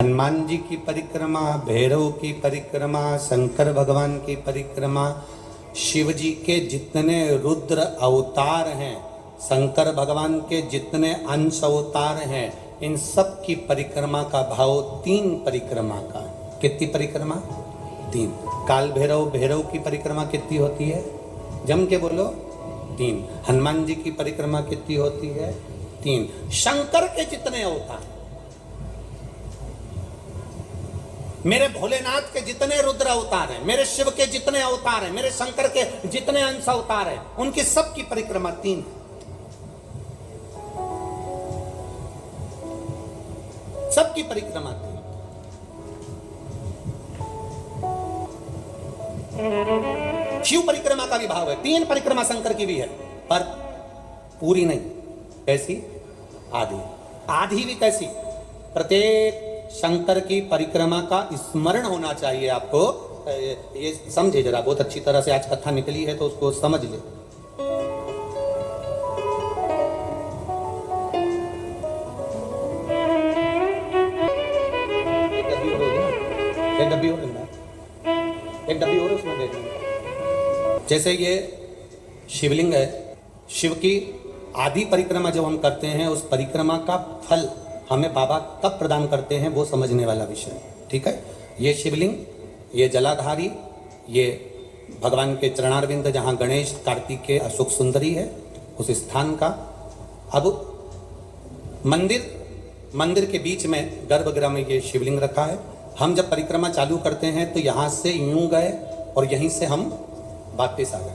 हनुमान जी की परिक्रमा, भैरव की परिक्रमा, शंकर भगवान की परिक्रमा, शिव जी के जितने रुद्र अवतार हैं, शंकर भगवान के जितने अंश अवतार हैं, इन सब की परिक्रमा का भाव 3 परिक्रमा का। कितनी परिक्रमा? 3। काल भैरव, भैरव की परिक्रमा कितनी होती है? जम के बोलो, 3। हनुमान जी की परिक्रमा कितनी होती है? 3। शंकर के जितने अवतार, मेरे भोलेनाथ के जितने रुद्र अवतार हैं, मेरे शिव के जितने अवतार हैं, मेरे शंकर के जितने अंश अवतार हैं, उनकी सबकी परिक्रमा 3। सबकी परिक्रमा 3। शिव परिक्रमा का भी भाव है, 3 परिक्रमा शंकर की भी है, पर पूरी नहीं। कैसी? आधी। आधी भी कैसी? प्रत्येक शंकर की परिक्रमा का स्मरण होना चाहिए आपको। ये समझे जरा, बहुत अच्छी तरह से आज कथा निकली है तो उसको समझ ले। एक डब्बी और उसमें देख लेंगे। जैसे ये शिवलिंग है, शिव की आधी परिक्रमा जब हम करते हैं, उस परिक्रमा का फल हमें बाबा कब प्रदान करते हैं वो समझने वाला विषय, ठीक है। ये शिवलिंग, ये जलाधारी, ये भगवान के चरणारविंद जहाँ गणेश, कार्तिकेय, अशोक सुंदरी है, उस स्थान का। अब मंदिर के बीच में गर्भगृह में ये शिवलिंग रखा है। हम जब परिक्रमा चालू करते हैं तो यहाँ से यूं गए और यहीं से हम वापिस आ गए,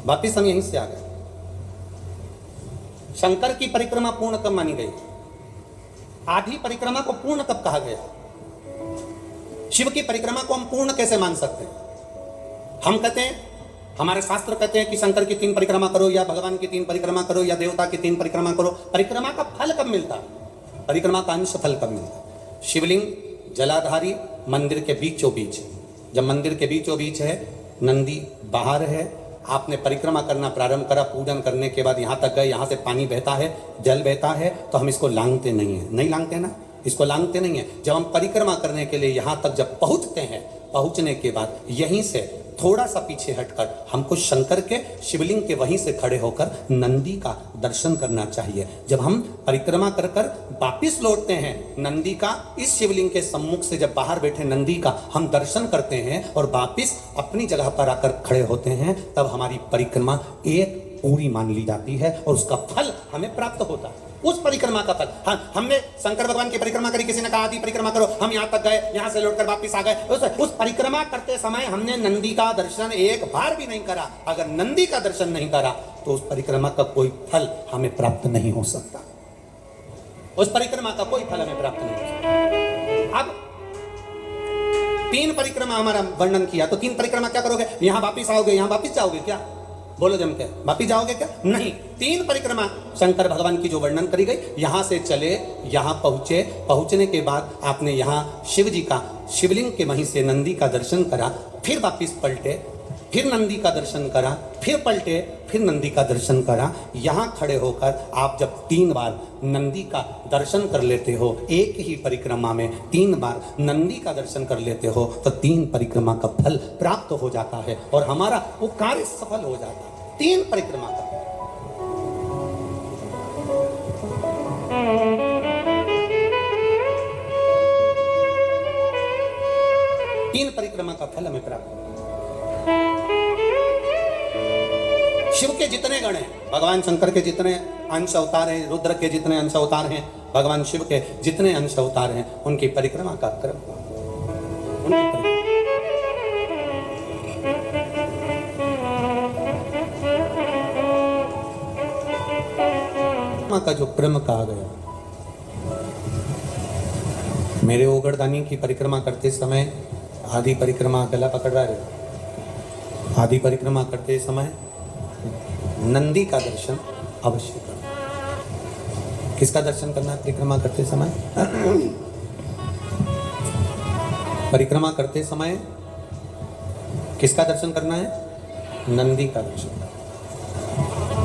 वापिस हम यहीं से आ गए। शंकर की परिक्रमा पूर्ण कब मानी गई? आधी परिक्रमा को पूर्ण कब कहा गया? शिव की परिक्रमा को हम पूर्ण कैसे मान सकते हैं? हम कहते हैं, हमारे शास्त्र कहते हैं कि शंकर की 3 परिक्रमा करो, या भगवान की 3 परिक्रमा करो, या देवता की 3 परिक्रमा करो। परिक्रमा का फल कब मिलता है? परिक्रमा का अंश फल कब मिलता है? शिवलिंग जलाधारी मंदिर के बीचों बीच, जब मंदिर के बीचों बीच है, नंदी बाहर है, आपने परिक्रमा करना प्रारंभ करा, पूजन करने के बाद यहाँ तक गए, यहाँ से पानी बहता है, जल बहता है, तो हम इसको लांघते नहीं है, नहीं लांघते ना, इसको लांघते नहीं है। जब हम परिक्रमा करने के लिए यहाँ तक जब पहुँचते हैं, पहुँचने के बाद यहीं से थोड़ा सा पीछे हटकर हमको शंकर के शिवलिंग के वहीं से खड़े होकर नंदी का दर्शन करना चाहिए। जब हम परिक्रमा कर कर वापिस लौटते हैं, नंदी का, इस शिवलिंग के सम्मुख से जब बाहर बैठे नंदी का हम दर्शन करते हैं और वापिस अपनी जगह पर आकर खड़े होते हैं, तब हमारी परिक्रमा एक पूरी मान ली जाती है और उसका फल हमें प्राप्त होता है। उस परिक्रमा का फल, हाँ, हमने शंकर भगवान की परिक्रमा करी, किसी ने कहा आदि परिक्रमा करो, हम यहाँ तक गए, यहाँ से लौटकर वापिस आ गए। उस परिक्रमा करते समय हमने नंदी का दर्शन एक बार भी नहीं करा। अगर नंदी का दर्शन नहीं करा तो उस परिक्रमा का कोई फल हमें प्राप्त नहीं हो सकता। उस परिक्रमा का कोई फल हमें प्राप्त नहीं हो सकता। अब 3 परिक्रमा हमारा वर्णन किया, तो 3 परिक्रमा क्या करोगे? यहाँ वापिस आओगे, यहाँ वापिस जाओगे क्या? बोलो जम के, वापिस जाओगे क्या? नहीं। 3 परिक्रमा शंकर भगवान की जो वर्णन करी गई, यहां से चले, यहां पहुंचे, पहुंचने के बाद आपने यहां शिव जी का शिवलिंग के वहीं से नंदी का दर्शन करा, फिर वापिस पलटे, फिर नंदी का दर्शन करा, फिर पलटे, फिर नंदी का दर्शन करा। यहां खड़े होकर आप जब 3 बार नंदी का दर्शन कर लेते हो, एक ही परिक्रमा में 3 बार नंदी का दर्शन कर लेते हो, तो 3 परिक्रमा का फल प्राप्त हो जाता है और हमारा वो कार्य सफल हो जाता है। 3 परिक्रमा का, तीन परिक्रमा का फल हमें प्राप्त हो। शिव के जितने गण हैं, भगवान शंकर के जितने अंश अवतार हैं, रुद्र के जितने अंश अवतार हैं, भगवान शिव के जितने अंश अवतार हैं, उनकी परिक्रमा का क्रम, का जो क्रम कहा गया। मेरे ओगड़दानी की परिक्रमा करते समय आधी परिक्रमा, गला पकड़ रहा है, आधी परिक्रमा करते समय नंदी का दर्शन अवश्य करना। किसका दर्शन करना है परिक्रमा करते समय? परिक्रमा करते समय किसका दर्शन करना है? नंदी का दर्शन।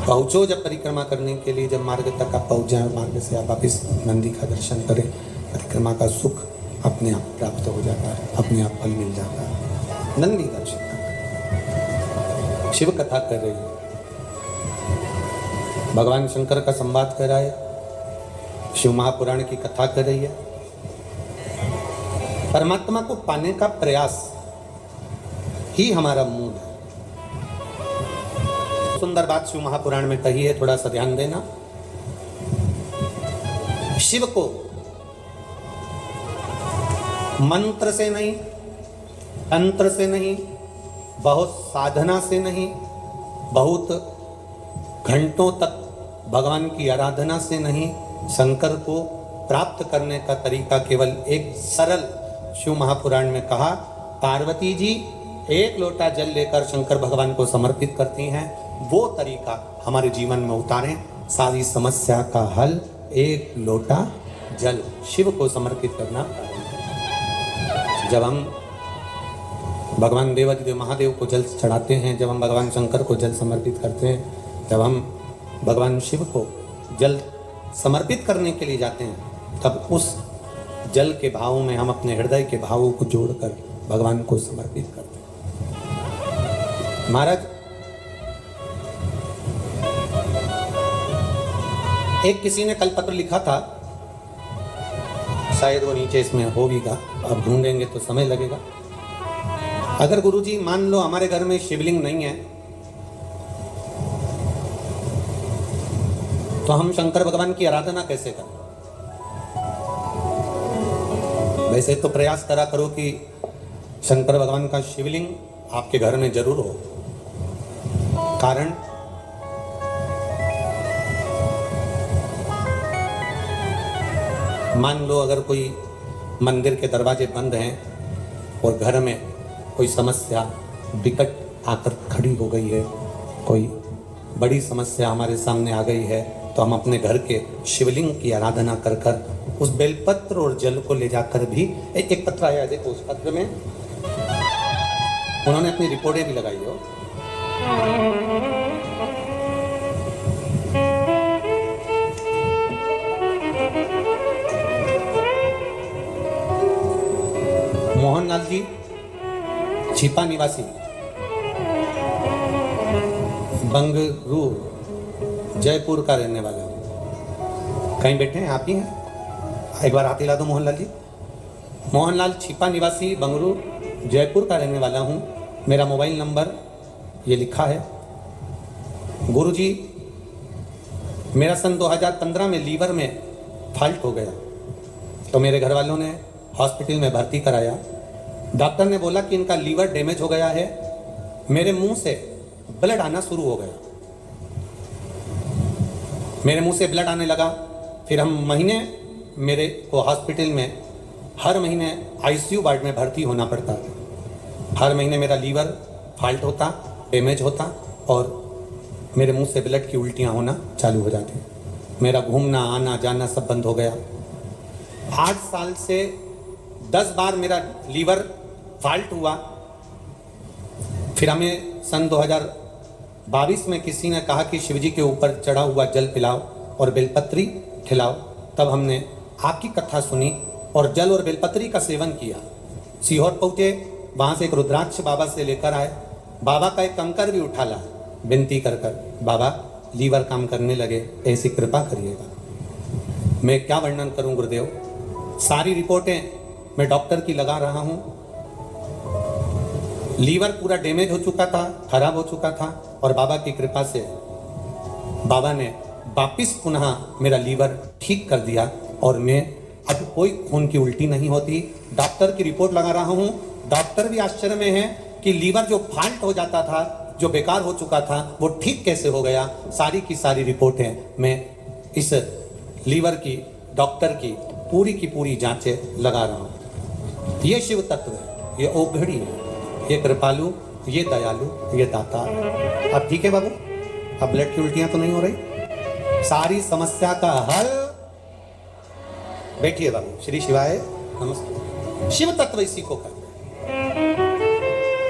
पहुँचो जब परिक्रमा करने के लिए, जब मार्ग तक आप पहुँच जाए, मार्ग से आप वापिस नंदी का दर्शन करें, परिक्रमा का सुख अपने आप प्राप्त हो जाता है, अपने आप फल मिल जाता है। नंदी दर्शन शिव कथा कर रही है, भगवान शंकर का संवाद कर रहा है, शिव महापुराण की कथा कर रही है। परमात्मा को पाने का प्रयास ही हमारा मूल है। सुंदर बात शिव महापुराण में कही है, थोड़ा सा ध्यान देना। शिव को मंत्र से नहीं, तंत्र से नहीं, बहुत साधना से नहीं, बहुत घंटों तक भगवान की आराधना से नहीं, शंकर को प्राप्त करने का तरीका केवल एक सरल शिव महापुराण में कहा, पार्वती जी एक लोटा जल लेकर शंकर भगवान को समर्पित करती हैं, वो तरीका हमारे जीवन में उतारें, सारी समस्या का हल एक लोटा जल शिव को समर्पित करना। जब हम भगवान देवादिदेव महादेव को जल चढ़ाते हैं, जब हम भगवान शंकर को जल समर्पित करते हैं, जब हम भगवान शिव को जल समर्पित करने के लिए जाते हैं, तब उस जल के भाव में हम अपने हृदय के भावों को जोड़कर भगवान को समर्पित करते हैं। महाराज, एक किसी ने कल पत्र लिखा था, शायद वो नीचे इसमें हो भी गा, अब ढूंढेंगे तो समय लगेगा। अगर गुरुजी मान लो हमारे घर में शिवलिंग नहीं है, तो हम शंकर भगवान की आराधना कैसे करें? वैसे तो प्रयास करा करो कि शंकर भगवान का शिवलिंग आपके घर में जरूर हो। कारण मान लो अगर कोई मंदिर के दरवाजे बंद हैं और घर में कोई समस्या विकट आकर खड़ी हो गई है, कोई बड़ी समस्या हमारे सामने आ गई है, तो हम अपने घर के शिवलिंग की आराधना कर कर उस बेलपत्र और जल को ले जाकर भी एक पत्र आया, देखो उस पत्र में उन्होंने अपनी रिपोर्टें भी लगाई हो। मोहनलाल जी छिपा निवासी, बंगरू जयपुर का रहने वाला। कहीं बैठे हैं? आप ही हैं? एक बार हाथ हिला दो मोहनलाल जी। मोहनलाल छिपा निवासी, बंगरू जयपुर का रहने वाला हूँ। मेरा मोबाइल नंबर ये लिखा है। गुरुजी, मेरा सन 2015 में लीवर में फॉल्ट हो गया, तो मेरे घर वालों ने हॉस्पिटल में भर्ती कराया। डॉक्टर ने बोला कि इनका लीवर डैमेज हो गया है। मेरे मुंह से ब्लड आना शुरू हो गया, मेरे मुंह से ब्लड आने लगा। फिर हम महीने मेरे को हॉस्पिटल में हर महीने आईसीयू वार्ड में भर्ती होना पड़ता। हर महीने मेरा लीवर फॉल्ट होता, डैमेज होता और मेरे मुंह से ब्लड की उल्टियाँ होना चालू हो जाती। मेरा घूमना आना जाना सब बंद हो गया। 8 साल से 10 बार मेरा लीवर फॉल्ट हुआ। फिर हमें सन 2022 में किसी ने कहा कि शिवजी के ऊपर चढ़ा हुआ जल पिलाओ और बेलपत्री खिलाओ। तब हमने आपकी कथा सुनी और जल और बेलपत्री का सेवन किया। सीहोर पहुँचे, वहाँ से एक रुद्राक्ष बाबा से लेकर आए। बाबा का एक कंकर भी उठा ला, विनती कर कर, बाबा लीवर काम करने लगे, ऐसी कृपा करिएगा। मैं क्या वर्णन करूं गुरुदेव, सारी रिपोर्टें मैं डॉक्टर की लगा रहा हूं। लीवर पूरा डैमेज हो चुका था, खराब हो चुका था और बाबा की कृपा से बाबा ने वापिस पुनः मेरा लीवर ठीक कर दिया और मैं अब कोई खून की उल्टी नहीं होती। डॉक्टर की रिपोर्ट लगा रहा हूं। डॉक्टर भी आश्चर्य में है कि लीवर जो फॉल्ट हो जाता था, जो बेकार हो चुका था, वो ठीक कैसे हो गया। सारी की सारी रिपोर्टें मैं इस लीवर की डॉक्टर की पूरी जांचें लगा रहा हूँ। ये शिव तत्व है, ये ओघड़ी है, ये कृपालु, ये दयालु, ये दाता। अब ठीक है बाबू, अब ब्लड की उल्टियां तो नहीं हो रही, सारी समस्या का हल। बैठिए बाबू, श्री शिवाय नमस्ते। शिव तत्व इसी को कहते हैं,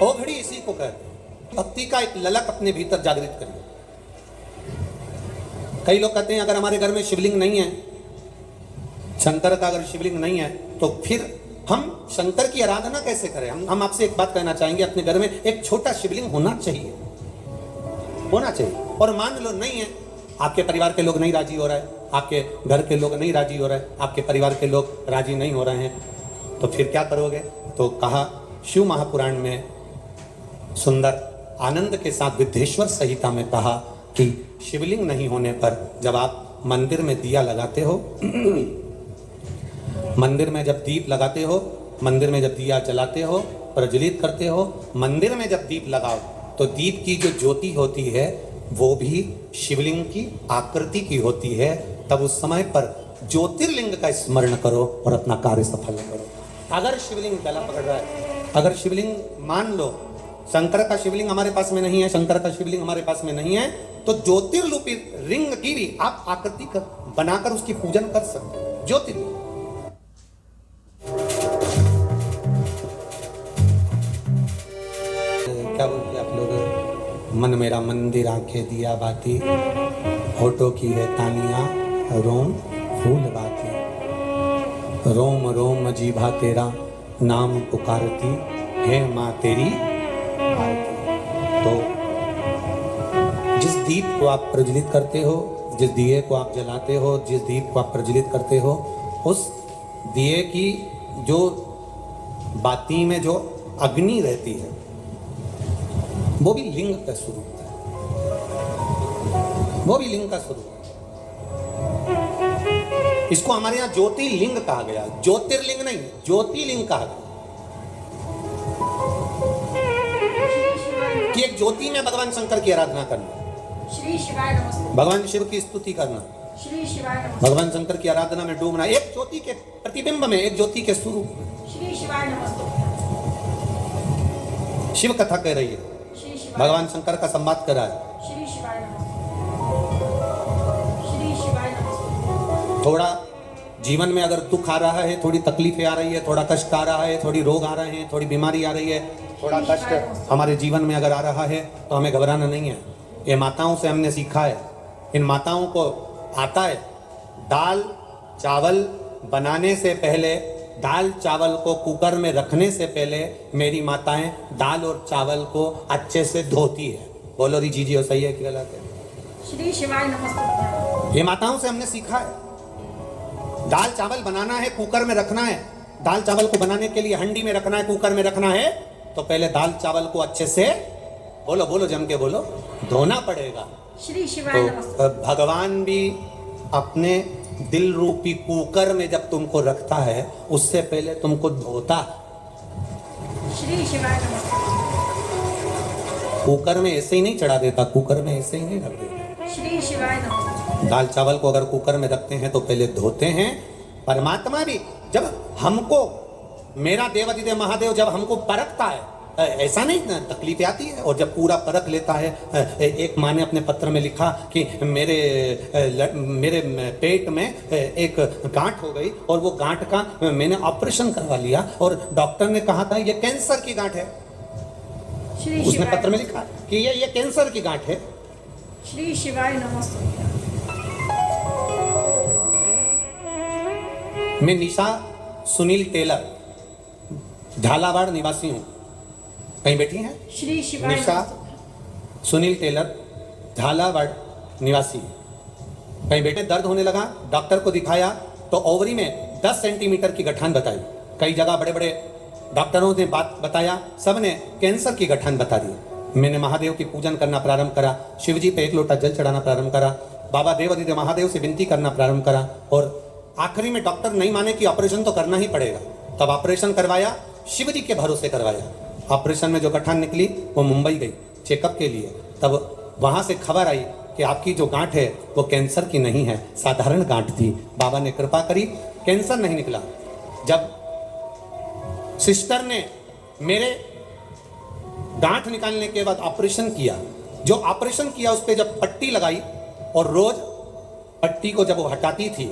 ओघड़ी इसी को कहते हैं। भक्ति का एक ललक अपने भीतर जागृत करिए। कई लोग कहते हैं अगर हमारे घर में शिवलिंग नहीं है, शंकर का अगर शिवलिंग नहीं है, तो फिर हम शंकर की आराधना कैसे करें? हम आपसे एक बात कहना चाहेंगे, अपने घर में एक छोटा शिवलिंग होना चाहिए, होना चाहिए। और मान लो नहीं है, आपके परिवार के लोग नहीं राजी हो रहे हैं, आपके घर के लोग नहीं राजी हो रहे हैं, आपके परिवार के लोग राजी नहीं हो रहे हैं, तो फिर क्या करोगे? तो कहा शिव महापुराण में सुंदर आनंद के साथ विद्येश्वर संहिता में कहा कि शिवलिंग नहीं होने पर जब आप मंदिर में दिया लगाते हो, मंदिर में जब दीप लगाते हो, मंदिर में जब दिया जलाते हो, प्रज्वलित करते हो, मंदिर में जब दीप लगाओ तो दीप की जो ज्योति होती है वो भी शिवलिंग की आकृति की होती है। तब उस समय पर ज्योतिर्लिंग का स्मरण करो और अपना कार्य सफल करो। अगर शिवलिंग गला पकड़ रहा है, अगर शिवलिंग मान लो शंकर का शिवलिंग हमारे पास में नहीं है, शंकर का शिवलिंग हमारे पास में नहीं है, तो ज्योतिर्लिपि रिंग की भी आप आकृति बनाकर उसकी पूजन कर सकते हो। ज्योतिर्लिंग क्या बोलते आप लोग? मन मेरा मंदिर आंखें दिया बाती, होठों की है तानियां रोम फूल बाती, रोम रोम जीभा तेरा नाम पुकारती है माँ तेरी आरती। तो जिस दीप को आप प्रज्वलित करते हो, जिस दिए को आप जलाते हो, जिस दीप को आप प्रज्वलित करते हो, उस दिए की जो बाती में जो अग्नि रहती है वो भी लिंग का स्वरूप है, वो भी लिंग का स्वरूप है। इसको हमारे यहाँ ज्योतिर्लिंग कहा गया, ज्योतिर्लिंग नहीं, ज्योतिर्लिंग कहा गया कि एक ज्योति में भगवान शंकर की आराधना करना, श्री शिवाय नमस्ते, भगवान शिव की स्तुति करना, श्री शिवाय नमस्ते, भगवान शंकर की आराधना में डूबना, एक ज्योति के प्रतिबिंब में, एक ज्योति के स्वरूप में। श्री शिवाय नमस्ते, शिव कथा कह रही है, श्री शिवाय, भगवान शंकर का संवाद कर रहा है। श्री शिवाय नमस्ते, श्री शिवाय नमस्ते। थोड़ा जीवन में अगर दुख आ रहा है, थोड़ी तकलीफें आ रही है, थोड़ा कष्ट आ रहा है, थोड़ी रोग आ रहे हैं, थोड़ी बीमारी आ रही है, थोड़ा कष्ट हमारे जीवन में अगर आ रहा है तो हमें घबराना नहीं है। ये माताओं से हमने सीखा है, इन माताओं को आता है दाल चावल बनाने से पहले, दाल चावल को कुकर में रखने से पहले मेरी माताएं दाल और चावल को अच्छे से धोती है। बोलो री जी और सही है कि गलत है? श्री शिवाय नमस्ते। ये माताओं से हमने सीखा है, दाल चावल बनाना है, कुकर में रखना है, दाल चावल को बनाने के लिए हंडी में रखना है, कुकर में रखना है, तो पहले दाल चावल को अच्छे से, बोलो बोलो जम के बोलो, धोना पड़ेगा। श्री शिवाय नमस्ते। तो भगवान भी अपने दिल रूपी कुकर में जब तुमको रखता है उससे पहले तुमको धोता। श्री शिवाय नमस्ते। कुकर में ऐसे ही नहीं चढ़ा देता, कुकर में ऐसे ही नहीं रख देता। श्री शिवाय नमस्ते। दाल चावल को अगर कुकर में रखते हैं तो पहले धोते हैं। परमात्मा भी जब हमको, मेरा देवाधिदेव महादेव जब हमको परखता है, ऐसा नहीं ना तकलीफ आती है, और जब पूरा परख लेता है, एक माँ ने अपने पत्र में लिखा कि मेरे पेट में एक गांठ हो गई और वो गांठ का मैंने ऑपरेशन करवा लिया और डॉक्टर ने कहा था ये कैंसर की गांठ है। उसने पत्र में लिखा कि ये कैंसर की गांठ है। श्री शिवाय नमस्ते। मैं निशा सुनील टेलर, झालावाड़ निवासी हूँ। कहीं बैठी हैं? श्री शिवाय निशा सुनील टेलर, झालावाड़ निवासी। कहीं बैठे, दर्द होने लगा, डॉक्टर को दिखाया तो ओवरी में 10 सेंटीमीटर की गठान बताई। कई जगह बड़े बड़े डॉक्टरों ने बात बताया, सब ने कैंसर की गठान बता दी। मैंने महादेव की पूजन करना प्रारंभ करा, शिव जी पे 1 लोटा जल चढ़ाना प्रारंभ करा, बाबा देवाधिदेव महादेव से विनती करना प्रारंभ करा, और आखिरी में डॉक्टर नहीं माने कि ऑपरेशन तो करना ही पड़ेगा। तब ऑपरेशन करवाया, शिव जी के भरोसे करवाया। ऑपरेशन में जो गठान निकली वो मुंबई गई चेकअप के लिए। तब वहां से खबर आई कि आपकी जो गांठ है वो कैंसर की नहीं है, साधारण गांठ थी। बाबा ने कृपा करी, कैंसर नहीं निकला। जब सिस्टर ने मेरे गांठ निकालने के बाद ऑपरेशन किया, जो ऑपरेशन किया उस पर जब पट्टी लगाई और रोज पट्टी को जब वो हटाती थी,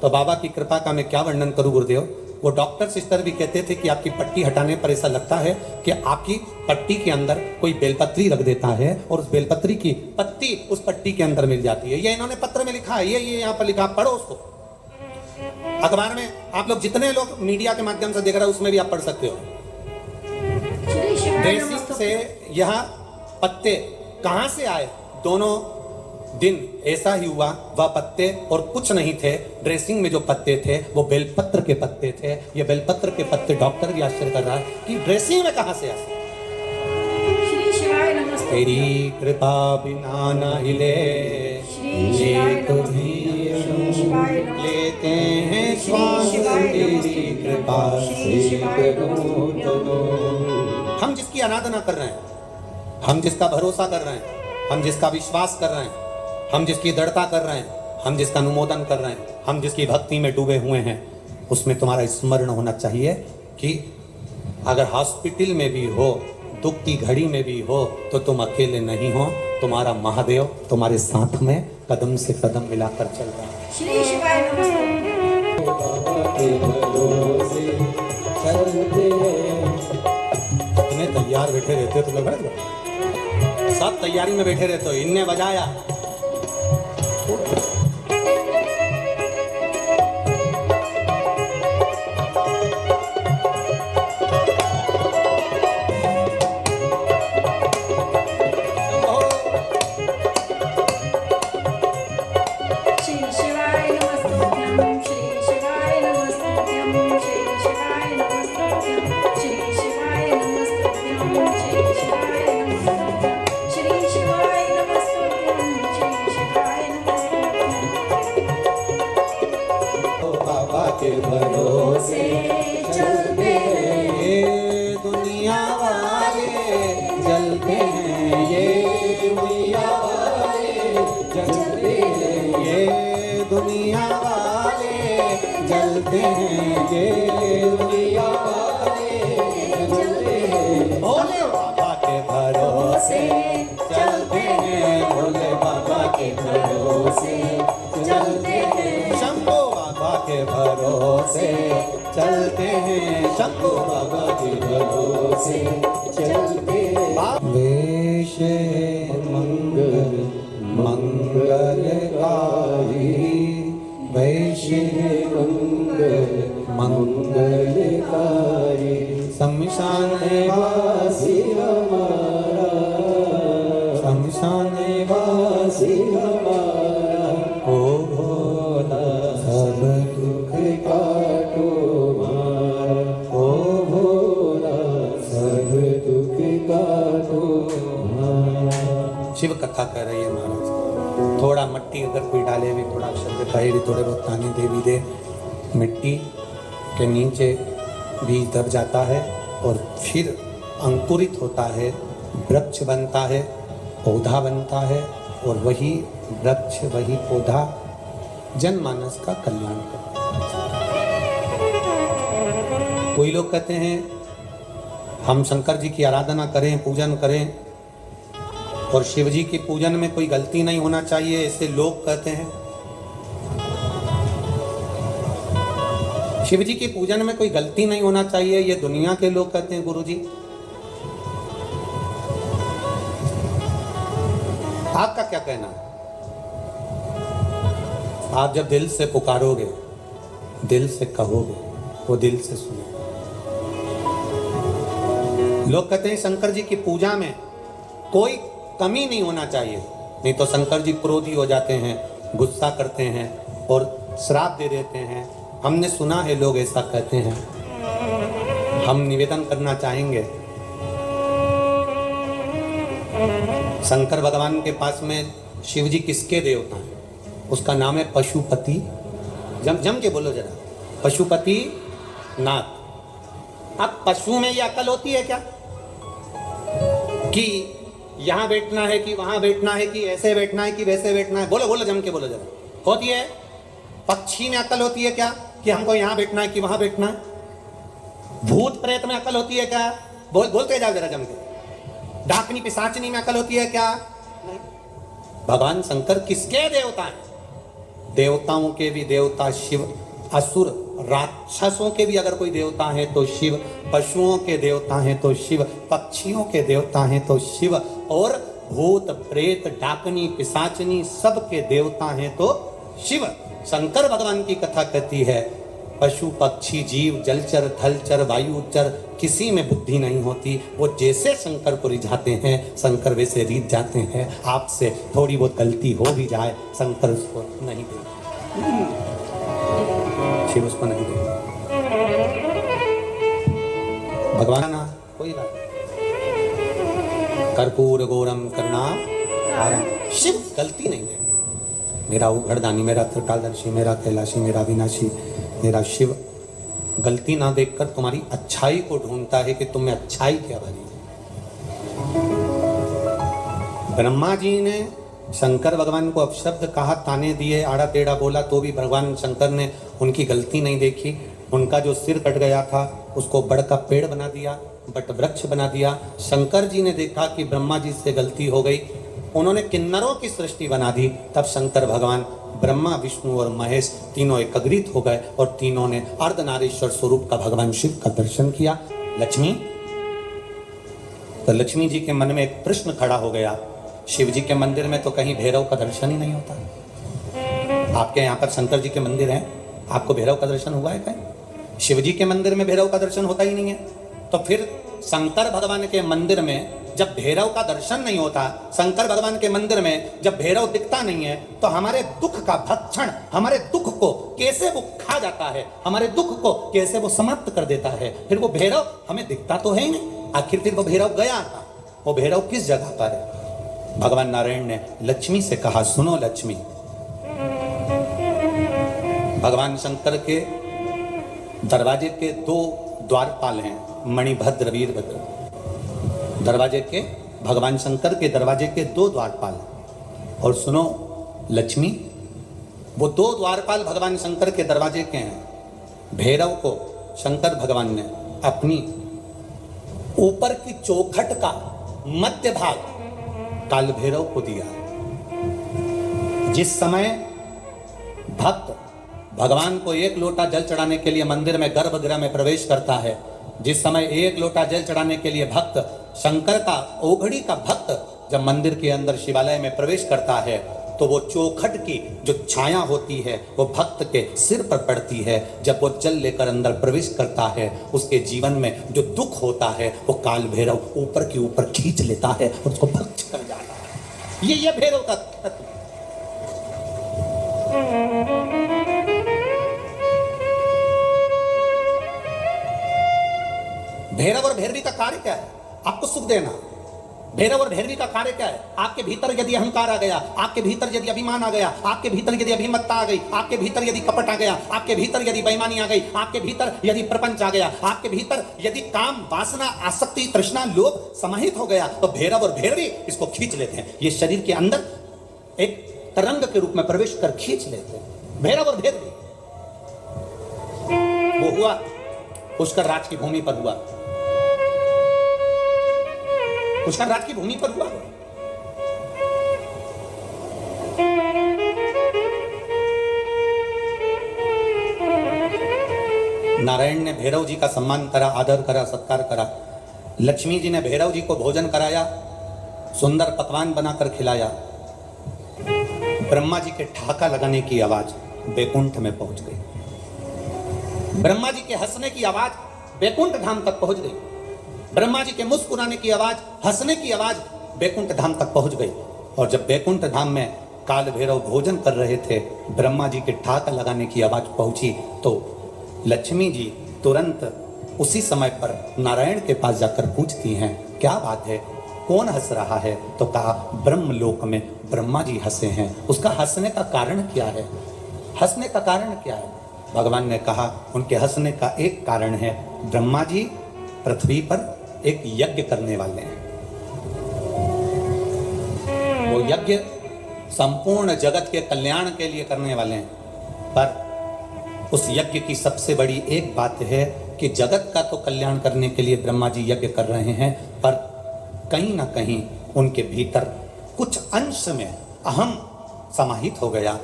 तो बाबा की कृपा का मैं क्या वर्णन करूं गुरुदेव। वो डॉक्टर सिस्टर भी कहते थे कि आपकी पट्टी हटाने पर ऐसा लगता है कि आपकी पट्टी के अंदर कोई बेलपत्री रख देता है और उस बेलपत्री की पत्ती उस पट्टी के अंदर मिल जाती है। ये इन्होंने पत्र में लिखा है, ये यहाँ पर लिखा, पढ़ो उसको। अखबार में आप लोग जितने लोग मीडिया के माध्यम से देख रहे हो उसमें भी आप पढ़ सकते हो। श्री शिवाय ड्रेसिंग नमस्तुभ्यं। से यह पत्ते कहां से आए? दोनों दिन ऐसा ही हुआ, वह पत्ते और कुछ नहीं थे। ड्रेसिंग में जो पत्ते थे वो बेलपत्र के पत्ते थे। ये बेलपत्र के पत्ते, डॉक्टर भी आश्चर्य कर रहा है कि ड्रेसिंग में कहां से आए। श्री शिवाय नमस्तुभ्यं। तेरी कृपा बिना न हिले श्री शिवाय एक भी नमस्तुभ्यं। श्री शिवाय नमस्तुभ्यं। लेते हैं श्वास तेरी कृपा से प्रभु। हम जिसकी आराधना कर रहे हैं, हम जिसका भरोसा कर रहे हैं, हम जिसका विश्वास कर रहे हैं, हम जिसकी दृढ़ता कर रहे हैं, हम जिसका अनुमोदन कर रहे हैं, हम जिसकी भक्ति में डूबे हुए हैं, उसमें तुम्हारा स्मरण होना चाहिए कि अगर हॉस्पिटल में भी हो, दुख की घड़ी में भी हो, तो तुम अकेले नहीं हो। तुम्हारा महादेव तुम्हारे साथ में कदम से कदम मिलाकर चल रहा है। श्री शिवाय नमस्तुभ्यं। इतने तैयार बैठे रहते हो, तुम्हें बड़े सब तैयारी में बैठे रहते हो। इनने बजाया, श्री शिवाय नमस्तुभ्यं। श्री शिवाय नमस्तुभ्यं। श्री शिवाय नमस्तुभ्यं। श्री शिवाय नमस्तुभ्यं। श्री शिवाय नमस्तुभ्यं। श्री शिवाय नमस्तुभ्यं। श्री शिवाय नमस्तुभ्यं। बाबा के भरोसे चलते हैं ये दुनिया वाले जलते हैं, ये दुनिया वाले जलते हैं, ये दुनिया वाले जलते हैं, ये दुनिया वाले जलते हैं। भोले बाबा के भरोसे चलते हैं, भोले बाबा के भरोसे चलते हैं, शंभो बाबा के भरोसे चलते हैं, शंभो बाबा के भरोसे चलते हैं। वेश मंगल मंगलकारी, वेश मंगल मंगलकारी, शमशान वासी हमारा, शमशान वासी हमारा, ओ भोला सब दुख काटो मारा, ओ भोला सब दुख काटो मारा। शिव कथा कर रही है महाराज। थोड़ा मिट्टी अगर कोई डाले भी, थोड़ा शब्द कहे भी, थोड़े बहुत ताने दे भी दे, मिट्टी के नीचे बीज दब जाता है और फिर अंकुरित होता है, वृक्ष बनता है, पौधा बनता है, और वही वृक्ष, वही पौधा जनमानस का कल्याण करता है। कोई लोग कहते हैं हम शंकर जी की आराधना करें, पूजन करें, और शिव जी के पूजन में कोई गलती नहीं होना चाहिए, ऐसे लोग कहते हैं। शिव जी के पूजन में कोई गलती नहीं होना चाहिए, ये दुनिया के लोग कहते हैं गुरु जी। आपका क्या कहना है? आप जब दिल से पुकारोगे, दिल से कहोगे, वो दिल से सुने। लोग कहते हैं शंकर जी की पूजा में कोई कमी नहीं होना चाहिए, नहीं तो शंकर जी क्रोधी हो जाते हैं, गुस्सा करते हैं और श्राप दे देते हैं। हमने सुना है लोग ऐसा कहते हैं। हम निवेदन करना चाहेंगे, शंकर भगवान के पास में शिव जी किसके देवता हैं? उसका नाम है पशुपति। जम के बोलो जरा, पशुपति नाथ। अब पशु में ये अकल होती है क्या कि यहाँ बैठना है कि वहां बैठना है कि ऐसे बैठना है कि वैसे बैठना है? बोलो बोलो, जम के बोलो जरा। होती है? पक्षी में अकल होती है क्या कि हमको यहाँ बैठना है कि वहां बैठना है? भूत प्रेत में अकल होती है क्या? बोलते जाओ जरा जम के। डाकनी पिशाचनी में अकल होती है क्या? नहीं। भगवान शंकर किसके देवता हैं? देवताओं के भी देवता शिव, असुर राक्षसों के भी अगर कोई देवता है तो शिव, पशुओं के देवता हैं तो शिव, पक्षियों के देवता हैं तो शिव, और भूत प्रेत डाकनी पिशाचनी सब के देवता हैं तो शिव। शंकर भगवान की कथा कहती है पशु पक्षी जीव जलचर थलचर वायुचर किसी में बुद्धि नहीं होती। वो जैसे शंकर को रिझाते हैं शंकर वैसे रीझ जाते हैं। आपसे थोड़ी बहुत गलती हो भी जाए शंकर उसको नहीं देते, शिव उसको नहीं देते। भगवान कोई बात कर्पूर गौरम करुणा शिव गलती नहीं देते। मेरा उघड़दानी, मेरा त्रिकालदर्शी, मेरा कैलाशी, मेरा विनाशी, मेरा शिव गलती ना देखकर तुम्हारी अच्छाई को ढूंढता है कि तुम में अच्छाई क्या भरी। ब्रह्मा जी ने शंकर भगवान को अपशब्द कहा, ताने दिए, आड़ा टेढ़ा बोला, तो भी भगवान शंकर ने उनकी गलती नहीं देखी। उनका जो सिर कट गया था उसको बड़ का पेड़ बना दिया, बट वृक्ष बना दिया। शंकर जी ने देखा कि ब्रह्मा जी से गलती हो गई, उन्होंने किन्नरों की सृष्टि बना दी। तब शंकर भगवान ब्रह्मा विष्णु और महेश तीनों एकत्रित हो गए और तीनों ने अर्धनारीश्वर स्वरूप का भगवान शिव का दर्शन किया। लक्ष्मी, तो लक्ष्मी जी के मन में एक प्रश्न खड़ा हो गया, शिव जी के मंदिर में तो कहीं भैरव का दर्शन ही नहीं होता। आपके यहाँ पर शंकर जी के मंदिर हैं, आपको भैरव का दर्शन हुआ है कहीं? शिव जी के मंदिर में भैरव का दर्शन होता ही नहीं है। तो फिर शंकर भगवान के मंदिर में जब भैरव का दर्शन नहीं होता, शंकर भगवान के मंदिर में जब भैरव दिखता नहीं है, तो हमारे दुख का भक्षण, हमारे दुख को कैसे वो खा जाता है, हमारे दुख को कैसे वो समाप्त कर देता है। फिर वो भैरव हमें दिखता तो है ही नहीं। आखिर फिर वो भैरव गया था, वो भैरव किस जगह पर है? भगवान नारायण ने लक्ष्मी से कहा, सुनो लक्ष्मी, भगवान शंकर के दरवाजे के 2 द्वारपाल हैं, मणिभद्र वीरभद्र। दरवाजे के, भगवान शंकर के दरवाजे के 2 द्वारपाल। और सुनो लक्ष्मी, वो 2 द्वारपाल भगवान शंकर के दरवाजे के हैं। भैरव को शंकर भगवान ने अपनी ऊपर की चौखट का मध्य भाग काल भैरव को दिया। जिस समय भक्त भगवान को 1 लोटा जल चढ़ाने के लिए मंदिर में गर्भगृह में प्रवेश करता है, जिस समय 1 लोटा जल चढ़ाने के लिए भक्त शंकर का, ओघड़ी का भक्त जब मंदिर के अंदर शिवालय में प्रवेश करता है, तो वो चौखट की जो छाया होती है वो भक्त के सिर पर पड़ती है। जब वो जल लेकर अंदर प्रवेश करता है, उसके जीवन में जो दुख होता है वो काल भैरव ऊपर की ऊपर खींच लेता है और उसको भक्त कर जाता है। ये भैरव का तत्व। भैरव और भैरवी का कार्य क्या है? आपको सुख देना। भैरव और भैरवी का कार्य क्या है? आपके भीतर यदि अहंकार आ गया, आपके भीतर यदि अभिमान आ गया, आपके भीतर यदि अभिमत्ता आ गई, आपके भीतर यदि कपट आ गया, आपके भीतर यदि बेईमानी आ गई, आपके भीतर यदि प्रपंच आ गया, आपके भीतर यदि काम वासना आसक्ति तृष्णा लोभ समाहित हो गया, तो भैरव और भैरवी इसको खींच लेते हैं। ये शरीर के अंदर एक तरंग के रूप में प्रवेश कर खींच लेते हैं। भैरव और भैरवी वो हुआ पुष्कर राज की भूमि पर हुआ। पुष्कर राज की भूमि पर हुआ। नारायण ने भैरव जी का सम्मान करा, आदर करा, सत्कार करा। लक्ष्मी जी ने भैरव जी को भोजन कराया, सुंदर पकवान बनाकर खिलाया। ब्रह्मा जी के ठहाका लगाने की आवाज बैकुंठ में पहुंच गई। ब्रह्मा जी के हंसने की आवाज बैकुंठ धाम तक पहुंच गई। ब्रह्मा जी के मुस्कुराने की आवाज, हंसने की आवाज बैकुंठ धाम तक पहुंच गई। और जब बैकुंठ धाम में काल भैरव भोजन कर रहे थे, ब्रह्मा जी के ठहाका लगाने की आवाज पहुंची, तो लक्ष्मी जी तुरंत उसी समय पर नारायण के पास जाकर पूछती हैं, क्या बात है, कौन हंस रहा है? तो कहा, ब्रह्मलोक में ब्रह्मा जी हंसे हैं। उसका हंसने का कारण क्या है? हंसने का कारण क्या है? भगवान ने कहा, उनके हंसने का एक कारण है, ब्रह्मा जी पृथ्वी पर एक यज्ञ करने वाले हैं। वो यज्ञ संपूर्ण जगत के कल्याण के लिए करने वाले हैं, पर उस यज्ञ की सबसे बड़ी एक बात है कि जगत का तो कल्याण करने के लिए ब्रह्मा जी यज्ञ कर रहे हैं, पर कहीं ना कहीं उनके भीतर कुछ अंश में अहम समाहित हो गया।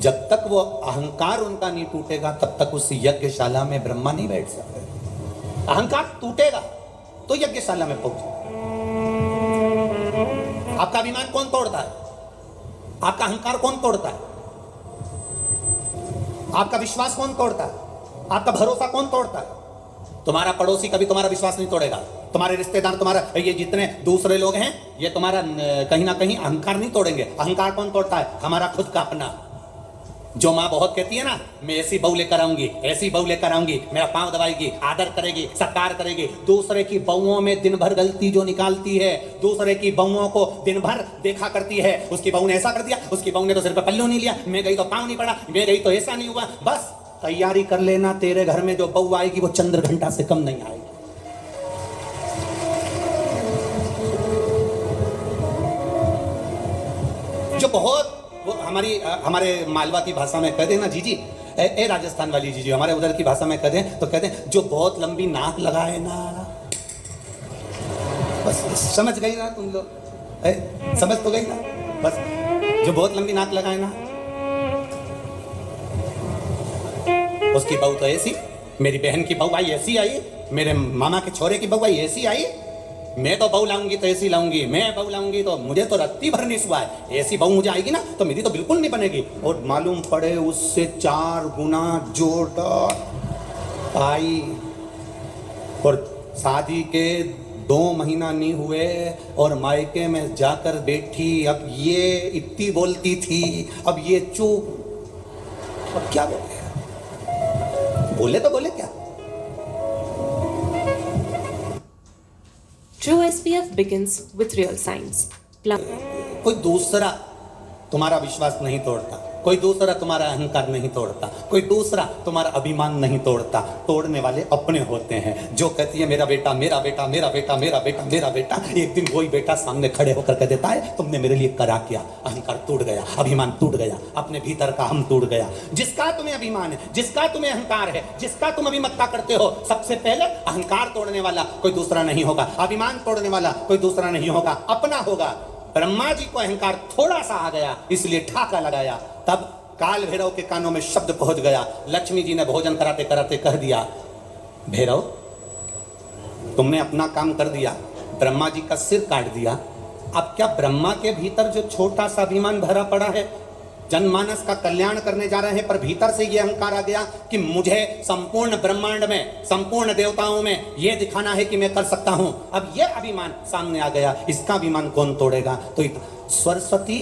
जब तक वो अहंकार उनका नहीं टूटेगा, तब तक उस यज्ञशाला में ब्रह्मा नहीं बैठ सकते। अहंकार टूटेगा तो यज्ञशाला में पहुंचे। आपका अभिमान कौन तोड़ता है? आपका अहंकार कौन तोड़ता है? आपका विश्वास कौन तोड़ता है? आपका भरोसा कौन तोड़ता है? तुम्हारा पड़ोसी कभी तुम्हारा विश्वास नहीं तोड़ेगा। तुम्हारे रिश्तेदार, तुम्हारा ये जितने दूसरे लोग हैं, ये तुम्हारा कहीं ना कहीं अहंकार नहीं तोड़ेंगे। अहंकार कौन तोड़ता है? हमारा खुद का अपना। जो माँ बहुत कहती है ना, मैं ऐसी बहू लेकर आऊंगी, ऐसी बहू लेकर आऊंगी, मेरा पांव दबाएगी, आदर करेगी, सत्कार करेगी। दूसरे की बहुओं में दिन भर गलती जो निकालती है, दूसरे की बहुओं को दिन भर देखा करती है, उसकी बहू ने ऐसा कर दिया, उसकी बहू ने तो सिर पे पल्लू नहीं लिया, मैं गई तो पांव नहीं पड़ा, मैं गई तो ऐसा नहीं हुआ। बस तैयारी कर लेना, तेरे घर में जो बहू आएगी वो चंद्र घंटा से कम नहीं आएगी। जो बहुत वो हमारे मालवा की भाषा में कह देना जीजी, ए राजस्थान वाली जीजी, हमारे उधर की भाषा में कह दें तो कहते हैं जो बहुत लंबी नाक लगाए ना। बस समझ गई ना तुम लोग? समझ तो गई ना? बस जो बहुत लंबी नाक लगाए ना, उसकी बहू तो ऐसी, मेरी बहन की बहू आई ऐसी आई, मेरे मामा के छोरे की बहू आई ऐसी आई। मैं तो बहू लाऊंगी तो ऐसी लाऊंगी, मैं बहू लाऊंगी तो मुझे तो रत्ती भर नहीं हुआ है, ऐसी बहू मुझे आएगी ना तो मेरी तो बिल्कुल नहीं बनेगी। और मालूम पड़े उससे 4 गुना जोरदार आई, और शादी के 2 महीना नहीं हुए और मायके में जाकर बैठी। अब ये इतनी बोलती थी, अब ये चुप। अब क्या बोले? बोले तो बोले क्या? True SPF begins with real signs. कोई दूसरा तुम्हारा विश्वास नहीं तोड़ता, कोई दूसरा तुम्हारा अहंकार नहीं तोड़ता, कोई दूसरा तुम्हारा अभिमान नहीं तोड़ता। तोड़ने वाले अपने होते हैं। जो कहती है मेरा बेटा, मेरा बेटा, मेरा बेटा, मेरा बेटा, मेरा बेटा, एक दिन वही बेटा सामने खड़े होकर कह देता है तुमने मेरे लिए करा क्या। अहंकार टूट गया, अभिमान टूट गया, अपने भीतर का हम टूट गया। जिसका तुम्हें अभिमान है, जिसका तुम्हें अहंकार है, जिसका तुम अभिमत्ता करते हो, सबसे पहले अहंकार तोड़ने वाला कोई दूसरा नहीं होगा, अभिमान तोड़ने वाला कोई दूसरा नहीं होगा, अपना होगा। ब्रह्मा जी को अहंकार थोड़ा सा आ गया, इसलिए ठाका लगाया, तब काल भैरव के कानों में शब्द पहुंच गया। लक्ष्मी जी ने भोजन कराते कराते कह दिया, भैरव तुमने अपना काम कर दिया, ब्रह्मा जी का सिर काट दिया। अब क्या ब्रह्मा के भीतर जो छोटा सा अभिमान भरा पड़ा है, जनमानस का कल्याण करने जा रहे हैं, पर भीतर से यह अहंकार आ गया कि मुझे संपूर्ण ब्रह्मांड में, संपूर्ण देवताओं में यह दिखाना है कि मैं कर सकता हूं। अब यह अभिमान सामने आ गया, इसका अभिमान कौन तोड़ेगा? तो सरस्वती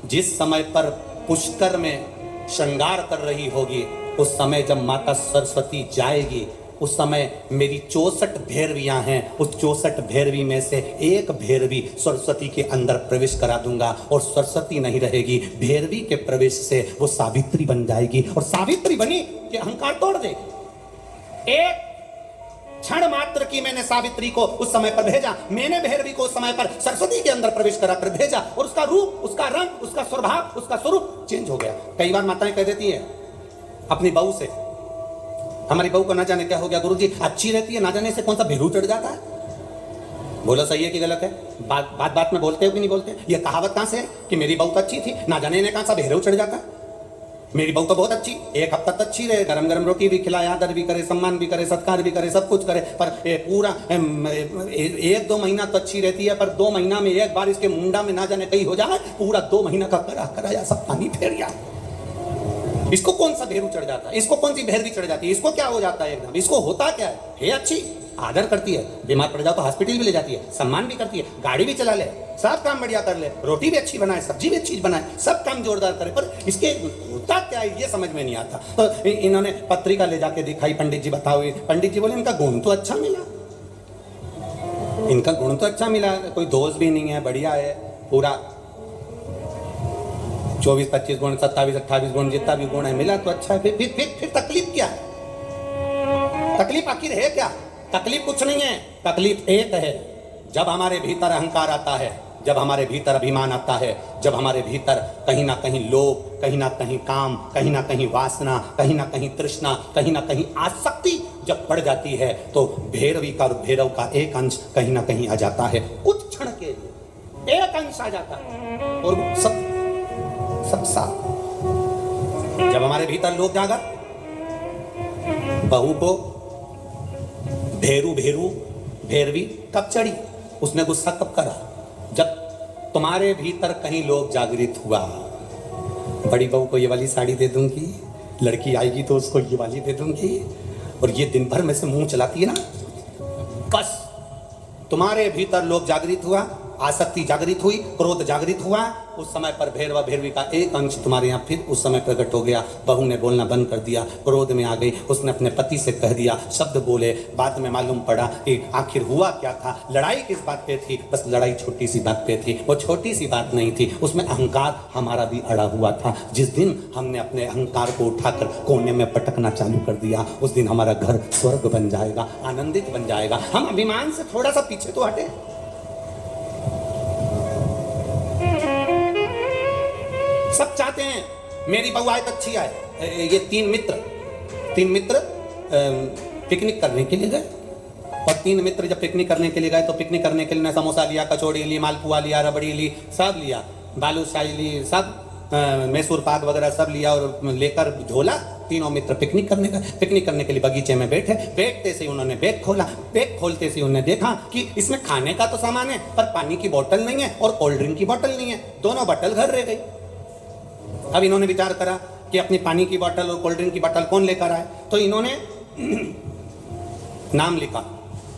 जिस समय पर पुष्कर में श्रृंगार कर रही होगी, उस समय जब माता सरस्वती जाएगी, उस समय मेरी 64 भैरवियां हैं, उस 64 भैरवी में से एक भैरवी सरस्वती के अंदर प्रवेश करा दूंगा, और सरस्वती नहीं रहेगी, भैरवी के प्रवेश से वो सावित्री बन जाएगी, और सावित्री बनी कि अहंकार तोड़ देगी। एक क्षण मात्र की मैंने सावित्री को उस समय पर भेजा, मैंने भैरवी को उस समय पर सरस्वती के अंदर प्रवेश करा कर भेजा, और उसका रूप, उसका रंग, उसका स्वभाव, उसका स्वरूप चेंज हो गया। कई बार माताएं कह देती है अपनी बहू से, हमारी बहू को ना जाने क्या हो गया गुरुजी, अच्छी रहती है, ना जाने से कौन सा भेरू चढ़ जाता है। बोलो सही है कि गलत है? बात में बोलते हो कि नहीं बोलते? ये कहावत कहां से है कि मेरी बहू तो अच्छी थी, ना जाने ने कहां सा भेरू चढ़ जाता है। मेरी बहू तो बहुत अच्छी, एक हफ्ता तक अच्छी रहे, गरम गरम रोटी भी खिलाए, आदर भी करे, सम्मान भी करे, सत्कार भी करे, सब कुछ करे, पर पूरा 1-2 महीना तो अच्छी रहती है, पर 2 महीना में एक बार इसके मुंडा में ना जाने कहीं हो जाए, पूरा 2 महीना का कराया सब पानी फेर गया। इसको कौन सा भेरू चढ़ जाता है? इसको कौन सी भैरवी चढ़ जाती है? इसको क्या हो जाता है एकदम? इसको होता क्या है अच्छी, आदर करती है, बीमार पड़ जाओ तो हॉस्पिटल भी ले जाती है, सम्मान भी करती है, गाड़ी भी चला ले, सब काम बढ़िया कर ले, रोटी भी अच्छी बनाए, सब्जी भी अच्छी बनाए, सब काम जोरदार करे, पर इसके होता क्या है ये समझ में नहीं आता। तो इन्होंने पत्रिका ले जाके दिखाई, पंडित जी बताओ। पंडित जी बोले इनका गुण तो अच्छा मिला, इनका गुण तो अच्छा मिला, कोई दोष भी नहीं है, बढ़िया है, पूरा 24-25 गुण, 27-28 गुण, जितना भी गुण है मिला तो अच्छा है। फिर तकलीफ क्या है? तकलीफ आखिर है क्या? तकलीफ कुछ नहीं है, तकलीफ एक है, जब हमारे भीतर अहंकार आता है, जब हमारे भीतर अभिमान आता है, जब हमारे भीतर कहीं ना कहीं लोभ, कहीं ना कहीं काम, कहीं ना कहीं वासना, कहीं ना कहीं तृष्णा, कहीं ना कहीं आसक्ति जब बढ़ जाती है, तो भैरवी का और भैरव का एक अंश कहीं ना कहीं आ जाता है। कुछ क्षण के लिए एक अंश आ जाता है और सब साफ। जब हमारे भीतर लोभ जागा, बहू को भैरवी कब चढ़ी, उसने गुस्सा कब करा? जब तुम्हारे भीतर कहीं लोभ जागृत हुआ। बड़ी बहू को ये वाली साड़ी दे दूंगी, लड़की आएगी तो उसको ये वाली दे दूंगी, और ये दिन भर में से मुंह चलाती है ना, बस तुम्हारे भीतर लोभ जागृत हुआ, आसक्ति जागृत हुई, क्रोध जागृत हुआ। उस समय पर भैरवा भैरवी का एक अंश तुम्हारे यहाँ फिर उस समय प्रकट हो गया। बहू ने बोलना बंद कर दिया, क्रोध में आ गई, उसने अपने पति से कह दिया, शब्द बोले। बाद में मालूम पड़ा कि आखिर हुआ क्या था, लड़ाई किस बात पे थी। बस लड़ाई छोटी सी बात पे थी। वो छोटी सी बात नहीं थी, उसमें अहंकार हमारा भी अड़ा हुआ था। जिस दिन हमने अपने अहंकार को उठाकर कोने में पटकना चालू कर दिया, उस दिन हमारा घर स्वर्ग बन जाएगा, आनंदित बन जाएगा। हम अभिमान से थोड़ा सा पीछे तो हटे। सब चाहते हैं मेरी बहू आए अच्छी आए। ये तीन मित्र पिकनिक करने के लिए गए, और तीन मित्र जब पिकनिक करने के लिए गए तो पिकनिक करने के लिए ने समोसा लिया, कचौड़ी ली, मालपुआ लिया, रबड़ी ली, सब लिया, बालूशाही ली, सब मैसूर पाक वगैरह सब लिया और लेकर झोला। तीनों मित्र पिकनिक करने के लिए बगीचे में बैठते से उन्होंने बैग खोला। बैग खोलते से उन्होंने देखा कि इसमें खाने का तो सामान है पर पानी की बोतल नहीं है और कोल्ड ड्रिंक की बोतल नहीं है। दोनों बोतल घर रह गई। अब इन्होंने विचार करा कि अपनी पानी की बोतल और कोल्ड ड्रिंक की बोतल कौन लेकर आए, तो इन्होंने नाम लिखा,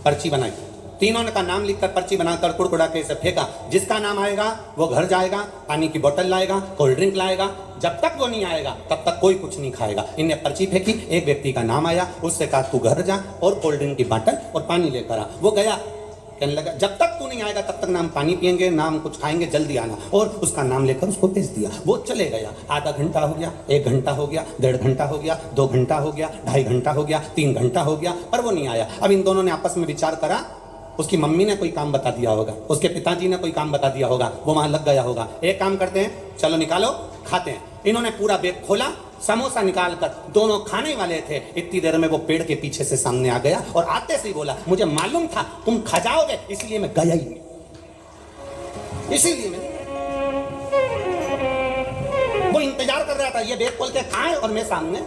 पर्ची बनाई। तीनों ने का नाम लिखकर पर्ची बनाकर कुड़कुड़ा के इसे फेंका। जिसका नाम आएगा वो घर जाएगा, पानी की बोतल लाएगा, कोल्ड ड्रिंक लाएगा। जब तक वो नहीं आएगा तब तक कोई कुछ नहीं खाएगा। इनने पर्ची फेंकी, एक व्यक्ति का नाम आया, उससे कहा तू घर जा और कोल्ड ड्रिंक की बोतल और पानी लेकर आ। वो गया, कहने लगा जब तक तू नहीं आएगा तब तक नाम पानी पियेंगे, नाम कुछ खाएंगे, जल्दी आना। और उसका नाम लेकर उसको भेज दिया। वो चले गया। आधा घंटा हो गया, 1 घंटा हो गया, 1.5 घंटा हो गया, 2 घंटा हो गया, 2.5 घंटा हो गया, 3 घंटा हो गया, पर वो नहीं आया। अब इन दोनों ने आपस में विचार करा, उसकी मम्मी ने कोई काम बता दिया होगा, उसके पिताजी ने कोई काम बता दिया होगा, वो वहां लग गया होगा। एक काम करते हैं, चलो निकालो खाते हैं। इन्होंने पूरा बैग खोला, समोसा निकाल कर, दोनों खाने वाले थे। इतनी देर में वो पेड़ के पीछे से सामने आ गया और आते से ही बोला, मुझे मालूम था तुम खा जाओगे, इसलिए मैं गया ही नहीं। इसीलिए मैं वो इंतजार कर रहा था, ये बैग खोल के खाए और मैं सामने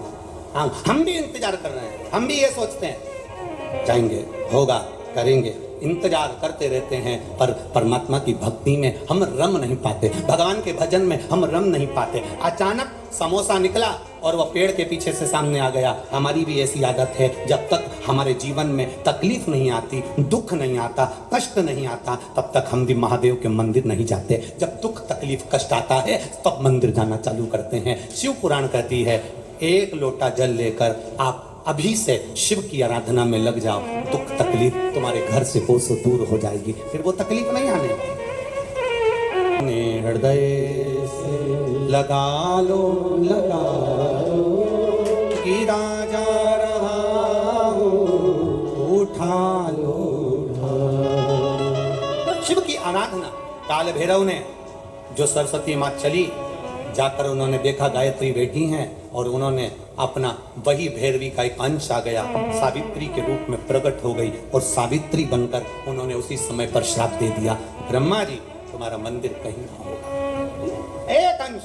आऊं। हम भी इंतजार कर रहे हैं, हम भी ये सोचते हैं जाएंगे, होगा, करेंगे, इंतजार करते रहते हैं, पर परमात्मा की भक्ति में हम रम नहीं पाते, भगवान के भजन में हम रम नहीं पाते। अचानक समोसा निकला और वह पेड़ के पीछे से सामने आ गया। हमारी भी ऐसी आदत है, जब तक हमारे जीवन में तकलीफ नहीं आती, दुख नहीं आता, कष्ट नहीं आता, तब तक हम भी महादेव के मंदिर नहीं जाते। जब दुख तकलीफ कष्ट आता है तब मंदिर जाना चालू करते हैं। शिव पुराण कहती है, 1 लोटा जल लेकर आप अभी से शिव की आराधना में लग जाओ, दुख तकलीफ तुम्हारे घर से कोसों दूर हो जाएगी, फिर वो तकलीफ नहीं आने वाली। हृदय से लगा लो कि राजा रहा हो, उठा लो। शिव की आराधना। काल भैरव ने जो सरस्वती माँ चली, जाकर उन्होंने देखा गायत्री बैठी हैं और उन्होंने अपना वही भैरवी का एक अंश आ गया, सावित्री के रूप में प्रकट हो गई और सावित्री बनकर उन्होंने उसी समय पर श्राप दे दिया, ब्रह्मा जी तुम्हारा मंदिर कहीं ना होगा। एक अंश।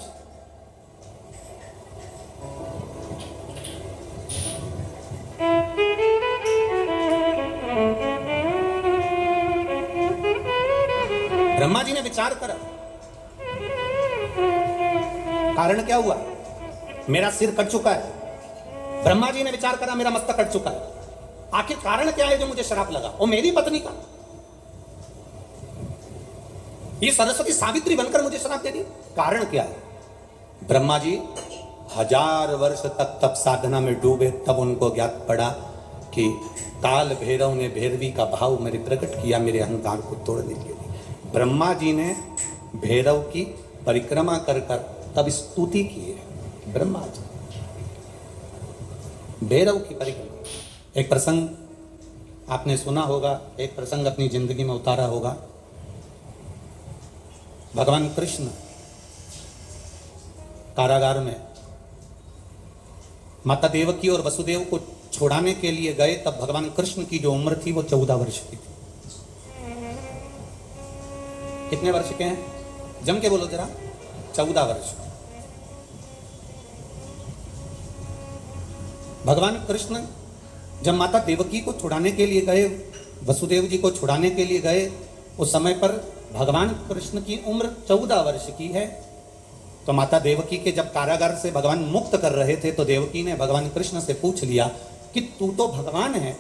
ब्रह्मा जी ने विचार करा, कारण क्या हुआ, मेरा सिर कट चुका है। ब्रह्मा जी ने विचार करा, मेरा मस्तक कट चुका है, आखिर कारण क्या है जो मुझे श्राप लगा, वो मेरी पत्नी का। ये सरस्वती सावित्री बनकर मुझे श्राप दे दी, कारण क्या है। ब्रह्मा जी 1000 वर्ष तक तप साधना में डूबे, तब उनको ज्ञात पड़ा कि काल भैरव ने भैरवी का भाव मेरे प्रकट किया, मेरे अहंकार को तोड़ने के लिए। ब्रह्मा जी ने भैरव की परिक्रमा कर कर तब स्तुति की है। ब्रह्मा जी भैरव की परिक्रमा। एक प्रसंग आपने सुना होगा, एक प्रसंग अपनी जिंदगी में उतारा होगा। भगवान कृष्ण कारागार में माता देवकी और वसुदेव को छुड़ाने के लिए गए, तब भगवान कृष्ण की जो उम्र थी वो 14 वर्ष की थी। कितने वर्ष के हैं, जम के बोलो जरा, 14 वर्ष। भगवान कृष्ण जब माता देवकी को छुड़ाने के लिए गए, वसुदेव जी को छुड़ाने के लिए गए, उस समय पर भगवान कृष्ण की उम्र 14 वर्ष की है। तो माता देवकी के जब कारागार से भगवान मुक्त कर रहे थे, तो देवकी ने भगवान कृष्ण से पूछ लिया कि तू तो भगवान है,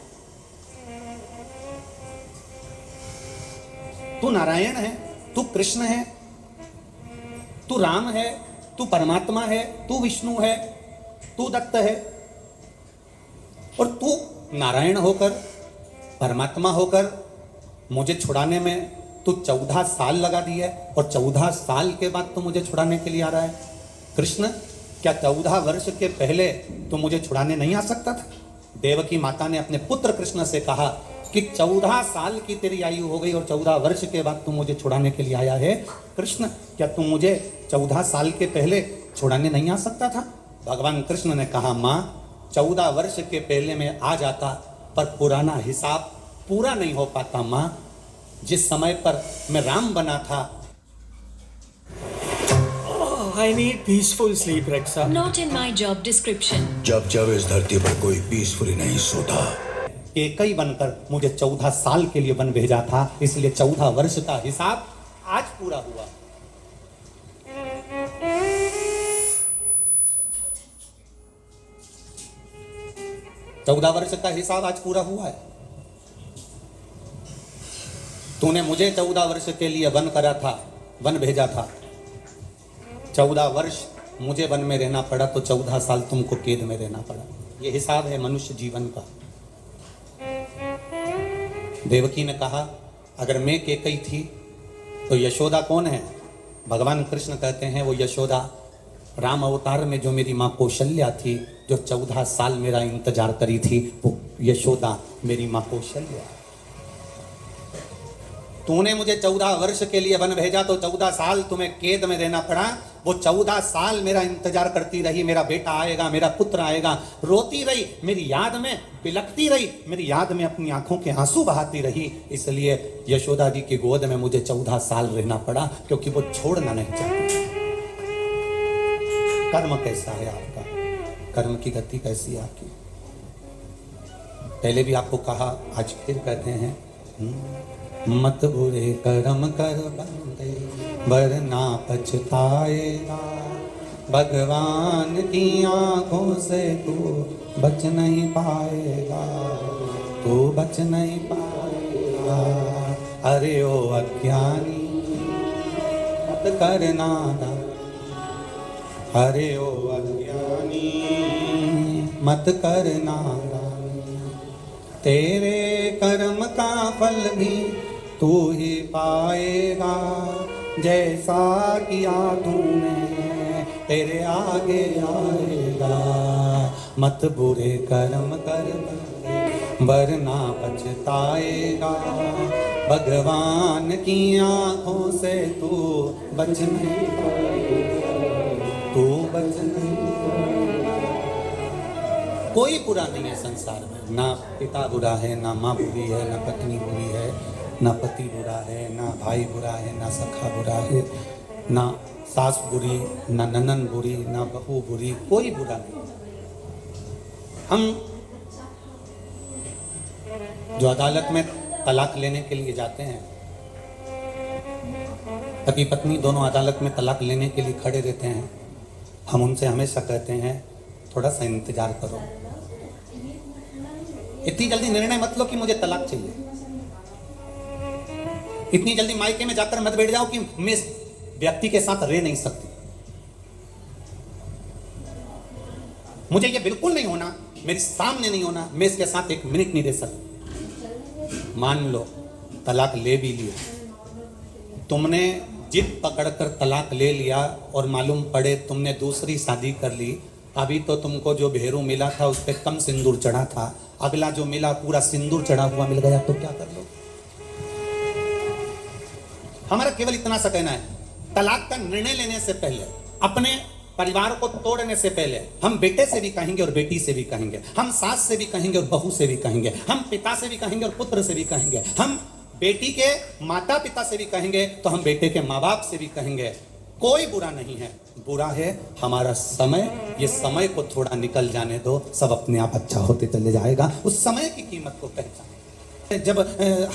तू नारायण है, तू कृष्ण है, तू राम है, तू परमात्मा है, तू विष्णु है, तू दत्त है, और तू नारायण होकर, परमात्मा होकर मुझे छुड़ाने में तू 14 साल लगा दिए, और 14 साल के बाद तू मुझे छुड़ाने के लिए आ रहा है। कृष्ण, क्या 14 वर्ष के पहले तू मुझे छुड़ाने नहीं आ सकता था? देवकी माता ने अपने पुत्र कृष्ण से कहा कि 14 साल की तेरी आयु हो गई और 14 वर्ष के बाद तू मुझे छुड़ाने के लिए आया है। कृष्ण, क्या तू मुझे 14 साल के पहले छुड़ाने नहीं आ सकता था? भगवान कृष्ण ने कहा, माँ 14 वर्ष के पहले मैं आ जाता, पर पुराना हिसाब पूरा नहीं हो पाता। माँ, जिस समय पर मैं राम बना था। I need peaceful sleep, Rexa. Not in my job description. जब जब इस धरती पर कोई पीसफुली नहीं सोता, एकई बनकर मुझे 14 साल के लिए वन भेजा था, इसलिए 14 वर्ष का हिसाब आज पूरा हुआ। चौदह वर्ष का हिसाब आज पूरा हुआ है। तूने मुझे 14 वर्ष के लिए वन करा था, वन भेजा था। 14 वर्ष मुझे वन में रहना पड़ा, तो 14 साल तुमको कैद में रहना पड़ा। ये हिसाब है मनुष्य जीवन का। देवकी ने कहा, अगर मैं केकई थी तो यशोदा कौन है? भगवान कृष्ण कहते हैं, वो यशोदा राम अवतार में जो मेरी माँ कौशल्या थी, जो 14 साल मेरा इंतजार करी थी, वो यशोदा मेरी माँ कौशल्या। तूने मुझे 14 वर्ष के लिए वन भेजा, तो 14 साल तुम्हें कैद में रहना पड़ा। वो 14 साल मेरा इंतजार करती रही, मेरा बेटा आएगा, मेरा पुत्र आएगा। रोती रही, मेरी याद में बिलखती रही, मेरी याद में अपनी आंखों के आंसू बहाती रही। इसलिए यशोदा जी की गोद में मुझे 14 साल रहना पड़ा, क्योंकि वो छोड़ना नहीं चाहती। कर्म कैसा है आपका? कर्म की गति कैसी है आपकी? पहले भी आपको कहा, आज फिर कहते हैं, मत बुरे कर्म कर बंदे, वरना पछताएगा। भगवान की आंखों से तू बच नहीं पाएगा, तू बच नहीं पाएगा। अरे ओ अज्ञानी, मत करना दा। अरे ओ अज्ञानी, मत करना दा। तेरे कर्म का फल भी तू ही पाएगा, जैसा किया तूने तेरे आगे आएगा। मत बुरे कर्म कर वरना पछताएगा। भगवान की आंखों से तू बच नहीं पाएगा, तू बच नहीं पाएगा। कोई बुरा नहीं है संसार में, ना पिता बुरा है, ना माँ बुरी है, ना पत्नी बुरी है, ना पति बुरा है, ना भाई बुरा है, ना सखा बुरा है, ना सास बुरी, ना ननन बुरी, ना बहू बुरी, कोई बुरा नहीं। हम जो अदालत में तलाक लेने के लिए जाते हैं, पति पत्नी दोनों अदालत में तलाक लेने के लिए खड़े रहते हैं, हम उनसे हमेशा कहते हैं, थोड़ा सा इंतजार करो, इतनी जल्दी निर्णय मत लो कि मुझे तलाक चाहिए। इतनी जल्दी मायके में जाकर मत बैठ जाओ कि मैं इस व्यक्ति के साथ रह नहीं सकती, मुझे ये बिल्कुल नहीं होना, मेरे सामने नहीं होना, मैं इसके साथ एक मिनट नहीं रह सकती। मान लो तलाक ले भी लिया, तुमने जिद पकड़कर तलाक ले लिया और मालूम पड़े तुमने दूसरी शादी कर ली, अभी तो तुमको जो भेरू मिला था उस पर कम सिंदूर चढ़ा था, अगला जो मिला पूरा सिंदूर चढ़ा हुआ मिल गया, तो क्या कर लो? हमारा केवल इतना सा कहना है, तलाक का निर्णय लेने से पहले, अपने परिवार को तोड़ने से पहले, हम बेटे से भी कहेंगे और बेटी से भी कहेंगे, हम सास से भी कहेंगे और बहू से भी कहेंगे, हम पिता से भी कहेंगे और पुत्र से भी कहेंगे, हम बेटी के माता पिता से भी कहेंगे तो हम बेटे के माँ बाप से भी कहेंगे। कोई बुरा नहीं है, बुरा है हमारा समय। ये समय को थोड़ा निकल जाने दो, सब अपने आप अच्छा होते चले जाएगा। उस समय की कीमत को पहचान। जब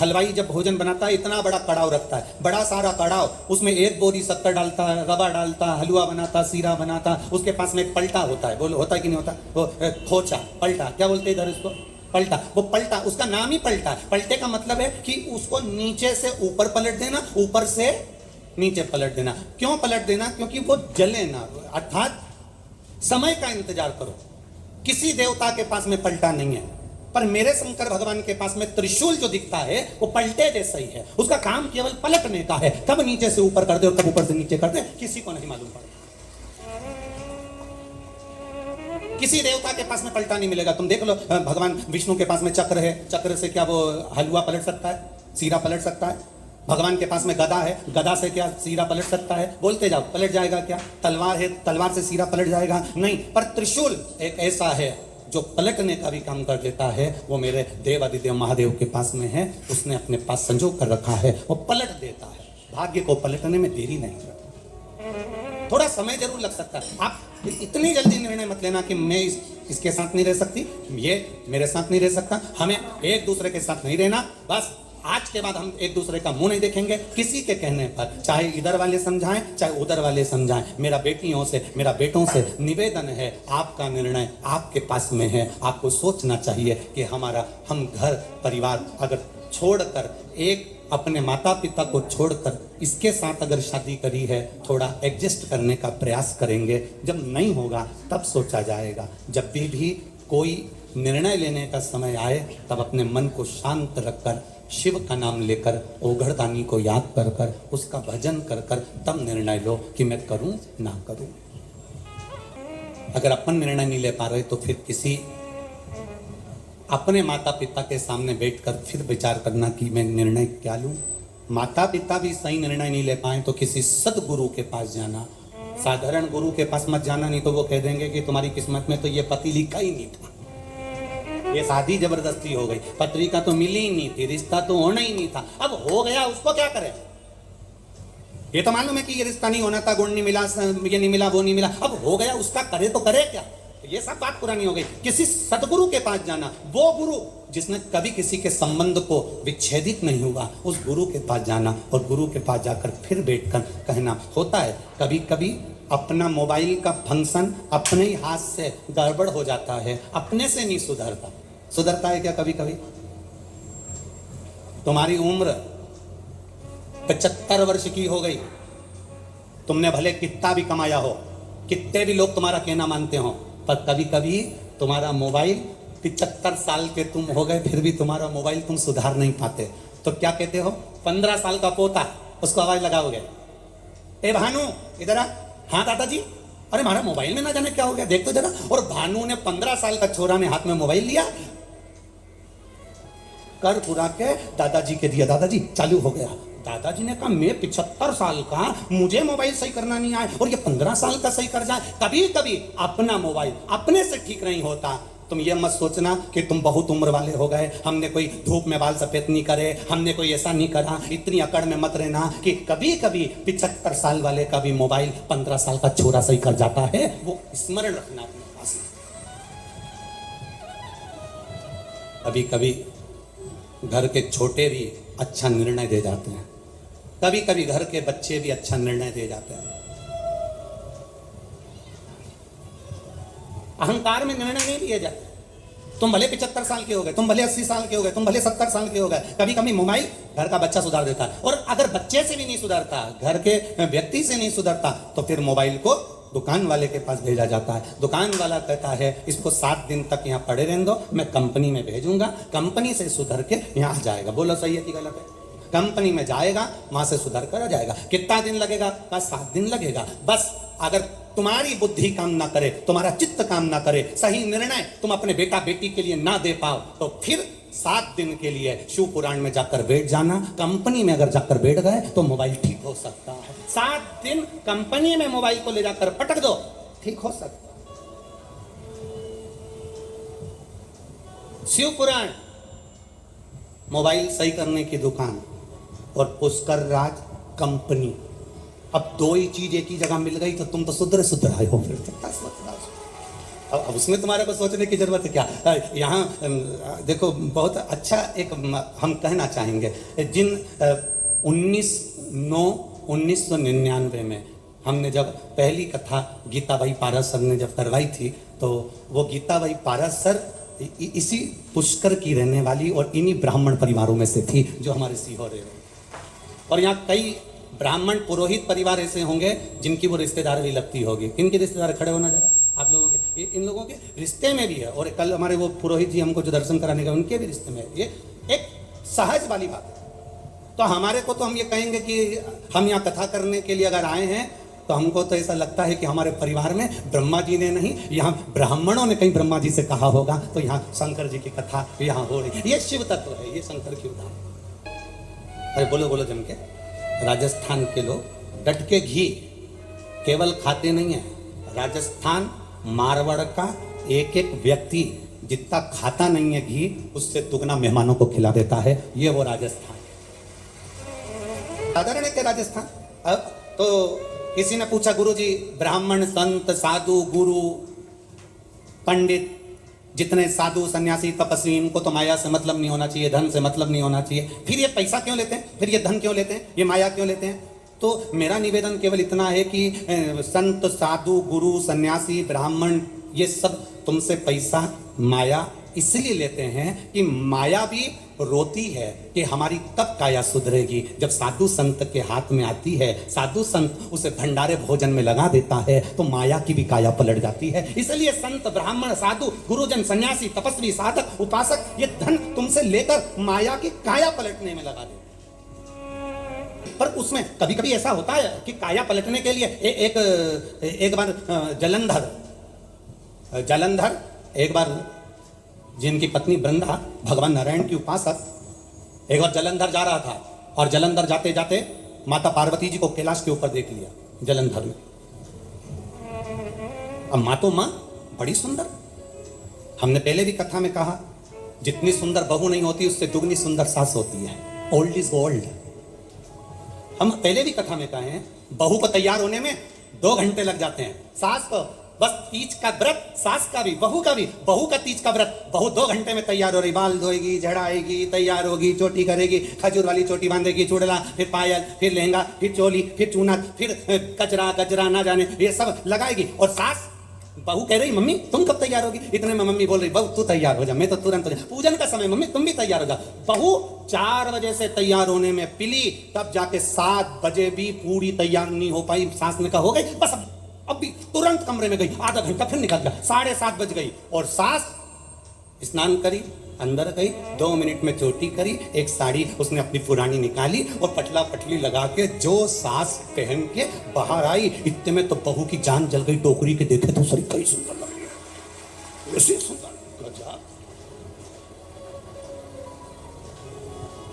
हलवाई जब भोजन बनाता है इतना बड़ा कड़ाव रखता है, बड़ा सारा कड़ाव, उसमें एक बोरी शक्कर डालता है, रवा डालता है, हलवा बनाता, सीरा बनाता, उसके पास में एक पलटा होता है, बोलो होता है कि नहीं होता, वो खोचा पलटा क्या बोलते हैं इधर इसको, पलटा, वो पलटा, उसका नाम ही पलटा है। पलटे का मतलब है कि उसको नीचे से ऊपर पलट देना, ऊपर से नीचे पलट देना। क्यों पलट देना? क्योंकि वो जले ना, अर्थात समय का इंतजार करो। किसी देवता के पास में पलटा नहीं है, पर मेरे शंकर भगवान के पास में त्रिशूल जो दिखता है वो पलटे जैसा ही है, उसका काम केवल पलटने का है। कब नीचे से ऊपर कर दे और कब ऊपर से नीचे कर दे किसी को नहीं मालूम पड़ता। किसी देवता के पास में पलटा नहीं मिलेगा। तुम देख लो भगवान विष्णु के पास में चक्र है, चक्र से क्या वो हलवा पलट सकता है, सीरा पलट सकता है? भगवान के पास में गदा है, गदा से क्या सीरा पलट सकता है? बोलते जाओ, पलट जाएगा क्या? तलवार है, तलवार से सीरा पलट जाएगा? नहीं। पर त्रिशूल एक ऐसा है जो पलटने का भी काम कर देता है। वो मेरे देवादिदेव महादेव के पास में है, उसने अपने पास संजो कर रखा है, वो पलट देता है। भाग्य को पलटने में देरी नहीं करता, थोड़ा समय जरूर लग सकता है। आप इतनी जल्दी निर्णय मत लेना कि मैं इसके साथ नहीं रह सकती, ये मेरे साथ नहीं रह सकता। हमें एक दूसरे के साथ नहीं रहना। बस आज के बाद हम एक दूसरे का मुंह नहीं देखेंगे किसी के कहने पर, चाहे इधर वाले समझाएं चाहे उधर वाले समझाएं। मेरा बेटियों से, मेरा बेटों से निवेदन है, आपका निर्णय आपके पास में है। आपको सोचना चाहिए कि हम घर परिवार अगर छोड़कर, एक अपने माता पिता को छोड़कर इसके साथ अगर शादी करी है, थोड़ा एडजस्ट करने का प्रयास करेंगे। जब नहीं होगा तब सोचा जाएगा। जब भी कोई निर्णय लेने का समय आए तब अपने मन को शांत रखकर, शिव का नाम लेकर, ओघड़दानी को याद कर कर, उसका भजन कर कर तब निर्णय लो कि मैं करूं ना करूं। अगर अपन निर्णय नहीं ले पा रहे तो फिर किसी अपने माता पिता के सामने बैठकर फिर विचार करना कि मैं निर्णय क्या लूं। माता पिता भी सही निर्णय नहीं ले पाए तो किसी सदगुरु के पास जाना, साधारण गुरु के पास मत जाना, नहीं तो वो कह देंगे कि तुम्हारी किस्मत में तो ये पति लिखा ही नहीं था, ये शादी जबरदस्ती हो गई, पत्रिका तो मिली ही नहीं थी, रिश्ता तो होना ही नहीं था। अब हो गया, उसको क्या करें? ये तो मालूम है कि ये रिश्ता नहीं होना था, गुण नहीं मिला, ये नहीं मिला, वो नहीं मिला, अब हो गया, उसका करे तो करे क्या? ये सब बात पुरानी हो गई। किसी सदगुरु के पास जाना, वो गुरु जिसने कभी किसी के संबंध को विच्छेदित नहीं हुआ, उस गुरु के पास जाना और गुरु के पास जाकर फिर बैठकर कहना। होता है कभी कभी अपना मोबाइल का फंक्शन अपने ही हाथ से गड़बड़ हो जाता है, अपने से नहीं सुधरता। सुधरता है क्या कभी कभी? तुम्हारी उम्र 75 वर्ष की हो गई, तुमने भले कितना भी कमाया हो, कितने भी लोग तुम्हारा कहना मानते हो, पर कभी कभी तुम्हारा मोबाइल 75 साल के तुम हो गए फिर भी तुम्हारा मोबाइल तुम सुधार नहीं पाते। तो क्या कहते हो? 15 साल का पोता, उसको आवाज लगाओगे, ए भानु इधर आ। हाँ दादाजी। अरे हमारा मोबाइल में ना जाने क्या हो गया, देख तो जरा। और भानु ने 15 साल का छोरा ने हाथ में मोबाइल लिया, कर पुरा के दादाजी के दिया, दादाजी चालू हो गया। दादाजी ने कहा मैं 75 साल का, मुझे मोबाइल सही करना नहीं आए और ये 15 साल का सही कर जाए। कभी कभी अपना मोबाइल अपने से ठीक नहीं होता। तुम ये मत सोचना कि तुम बहुत उम्र वाले हो गए, हमने कोई धूप में बाल सफेद नहीं करे, हमने कोई ऐसा नहीं करा। इतनी अकड़ में मत रहना कि कभी कभी 75 साल वाले का भी मोबाइल 15 साल का छोरा सही कर जाता है। वो स्मरण रखना अपने पास। कभी कभी घर के छोटे भी अच्छा निर्णय दे जाते हैं, कभी कभी घर के बच्चे भी अच्छा निर्णय दे जाते हैं। अहंकार में निर्णय नहीं लिए जाते। तुम भले 75 साल के हो गए, तुम भले 80 साल के हो गए, तुम भले 70 साल के हो गए, कभी कभी मोबाइल घर का बच्चा सुधार देता है। और अगर बच्चे से भी नहीं सुधरता, घर के व्यक्ति से नहीं सुधरता, तो फिर मोबाइल को दुकान वाले के पास भेजा जाता है। दुकान वाला कहता है इसको 7 दिन तक यहाँ पड़े रहने दो, मैं कंपनी में भेजूंगा, कंपनी से सुधर के यहाँ आ जाएगा। बोलो सही है कि गलत है? कंपनी में जाएगा, वहां से सुधर कर आ जाएगा। कितना दिन लगेगा? 7 दिन लगेगा। बस अगर तुम्हारी बुद्धि काम ना करे, तुम्हारा चित्त काम ना करे, सही निर्णय तुम अपने बेटा बेटी के लिए ना दे पाओ, तो फिर 7 दिन के लिए शिव पुराण में जाकर बैठ जाना। कंपनी में अगर जाकर बैठ गए तो मोबाइल ठीक हो सकता है। 7 दिन कंपनी में मोबाइल को ले जाकर पटक दो, ठीक हो सकता है। शिव पुराण, मोबाइल सही करने की दुकान और पुष्कर राज कंपनी। अब 2 ही चीज एक ही जगह मिल गई तो तुम तो सुधर आए हो। फिर तो अब उसमें तुम्हारे को सोचने की जरूरत है क्या? यहाँ देखो बहुत अच्छा एक हम कहना चाहेंगे। जिन 1999 में हमने जब पहली कथा गीताबाई पारस सर ने जब करवाई थी, तो वो गीताबाई पारस सर इसी पुष्कर की रहने वाली और इन्हीं ब्राह्मण परिवारों में से थी जो हमारे सीहोर है। और यहाँ कई ब्राह्मण पुरोहित परिवार ऐसे होंगे जिनकी वो रिश्तेदार भी लगती होगी। इनके रिश्तेदार खड़े होना जरा आप लोगों के, इन लोगों के रिश्ते में भी है। और कल हमारे वो पुरोहित जी हमको जो दर्शन कराने का उनके भी रिश्ते में है। ये एक सहज वाली बात है। तो हमारे को तो हम ये कहेंगे कि हम यहाँ कथा करने के लिए अगर आए हैं तो हमको तो ऐसा लगता है कि हमारे परिवार में ब्रह्मा जी ने नहीं, यहाँ ब्राह्मणों ने कहीं ब्रह्मा जी से कहा होगा, तो यहाँ शंकर जी की कथा यहाँ हो रही। ये शिव तत्व है, ये शंकर की उदाहरण। अरे बोलो बोलो जम के। राजस्थान के लोग डट के घी केवल खाते नहीं है। राजस्थान मारवाड़ का एक एक व्यक्ति जितना खाता नहीं है घी, उससे दुगना मेहमानों को खिला देता है। ये वो राजस्थान साधारण है। क्या राजस्थान? अब तो किसी ने पूछा, गुरुजी ब्राह्मण संत साधु गुरु पंडित जितने साधु सन्यासी तपस्वी, इनको तो माया से मतलब नहीं होना चाहिए, धन से मतलब नहीं होना चाहिए, फिर ये पैसा क्यों लेते हैं, फिर ये धन क्यों लेते हैं, ये माया क्यों लेते हैं? तो मेरा निवेदन केवल इतना है कि संत साधु गुरु सन्यासी ब्राह्मण ये सब तुमसे पैसा माया इसलिए लेते हैं कि माया भी रोती है कि हमारी तब काया सुधरेगी जब साधु संत के हाथ में आती है। साधु संत उसे भंडारे भोजन में लगा देता है तो माया की भी काया पलट जाती है। इसलिए संत ब्राह्मण साधु गुरुजन सन्यासी तपस्वी साधक उपासक ये धन तुमसे लेकर माया की काया पलटने में लगा देते। पर उसमें कभी कभी ऐसा होता है कि काया पलटने के लिए एक बार जलंधर एक बार जिनकी पत्नी वृंदा भगवान नारायण की उपासक एक बार जलंधर जा रहा था और जलंधर जाते जाते माता पार्वती जी को कैलाश के ऊपर देख लिया जलंधर में। अब माँ तो माँ बड़ी सुंदर, हमने पहले भी कथा में कहा जितनी सुंदर बहू नहीं होती उससे दुगनी सुंदर सास होती है। Old is gold. हम पहले भी कथा में कहे हैं बहू को तैयार होने में 2 घंटे लग जाते हैं, सास को बस तीज का व्रत, सास का भी बहू का भी, बहू का तीज का व्रत, बहू 2 घंटे में तैयार हो रही, बाल धोएगी झड़ाएगी तैयार होगी चोटी करेगी खजूर वाली चोटी बांधेगी चूड़ला फिर पायल फिर लहंगा फिर चोली फिर चूना फिर गजरा गजरा ना जाने ये सब लगाएगी। और सास बहू कह रही मम्मी तुम कब तैयार होगी? इतने में मम्मी बोल रही बहू तू तैयार हो जा, मैं तो तुरंत हो जा। पूजन का समय मम्मी तुम भी तैयार हो जा। बहू 4 बजे से तैयार होने में पिली, तब जाके 7 बजे भी पूरी तैयार नहीं हो पाई। सास ने कहा हो गई बस अब भी तुरंत कमरे में गई, आधा घंटा फिर निकल गया, 7:30 बज गई और सास स्नान करी अंदर गई, 2 मिनट में चोटी करी, एक साड़ी उसने अपनी पुरानी निकाली और पटला पटली लगा के जो सास पहन के बाहर आई, इतने में तो बहू की जान जल गई। टोकरी के देखे तो सरी कई सुंदर लग रही, ऐसी सुंदर गजब।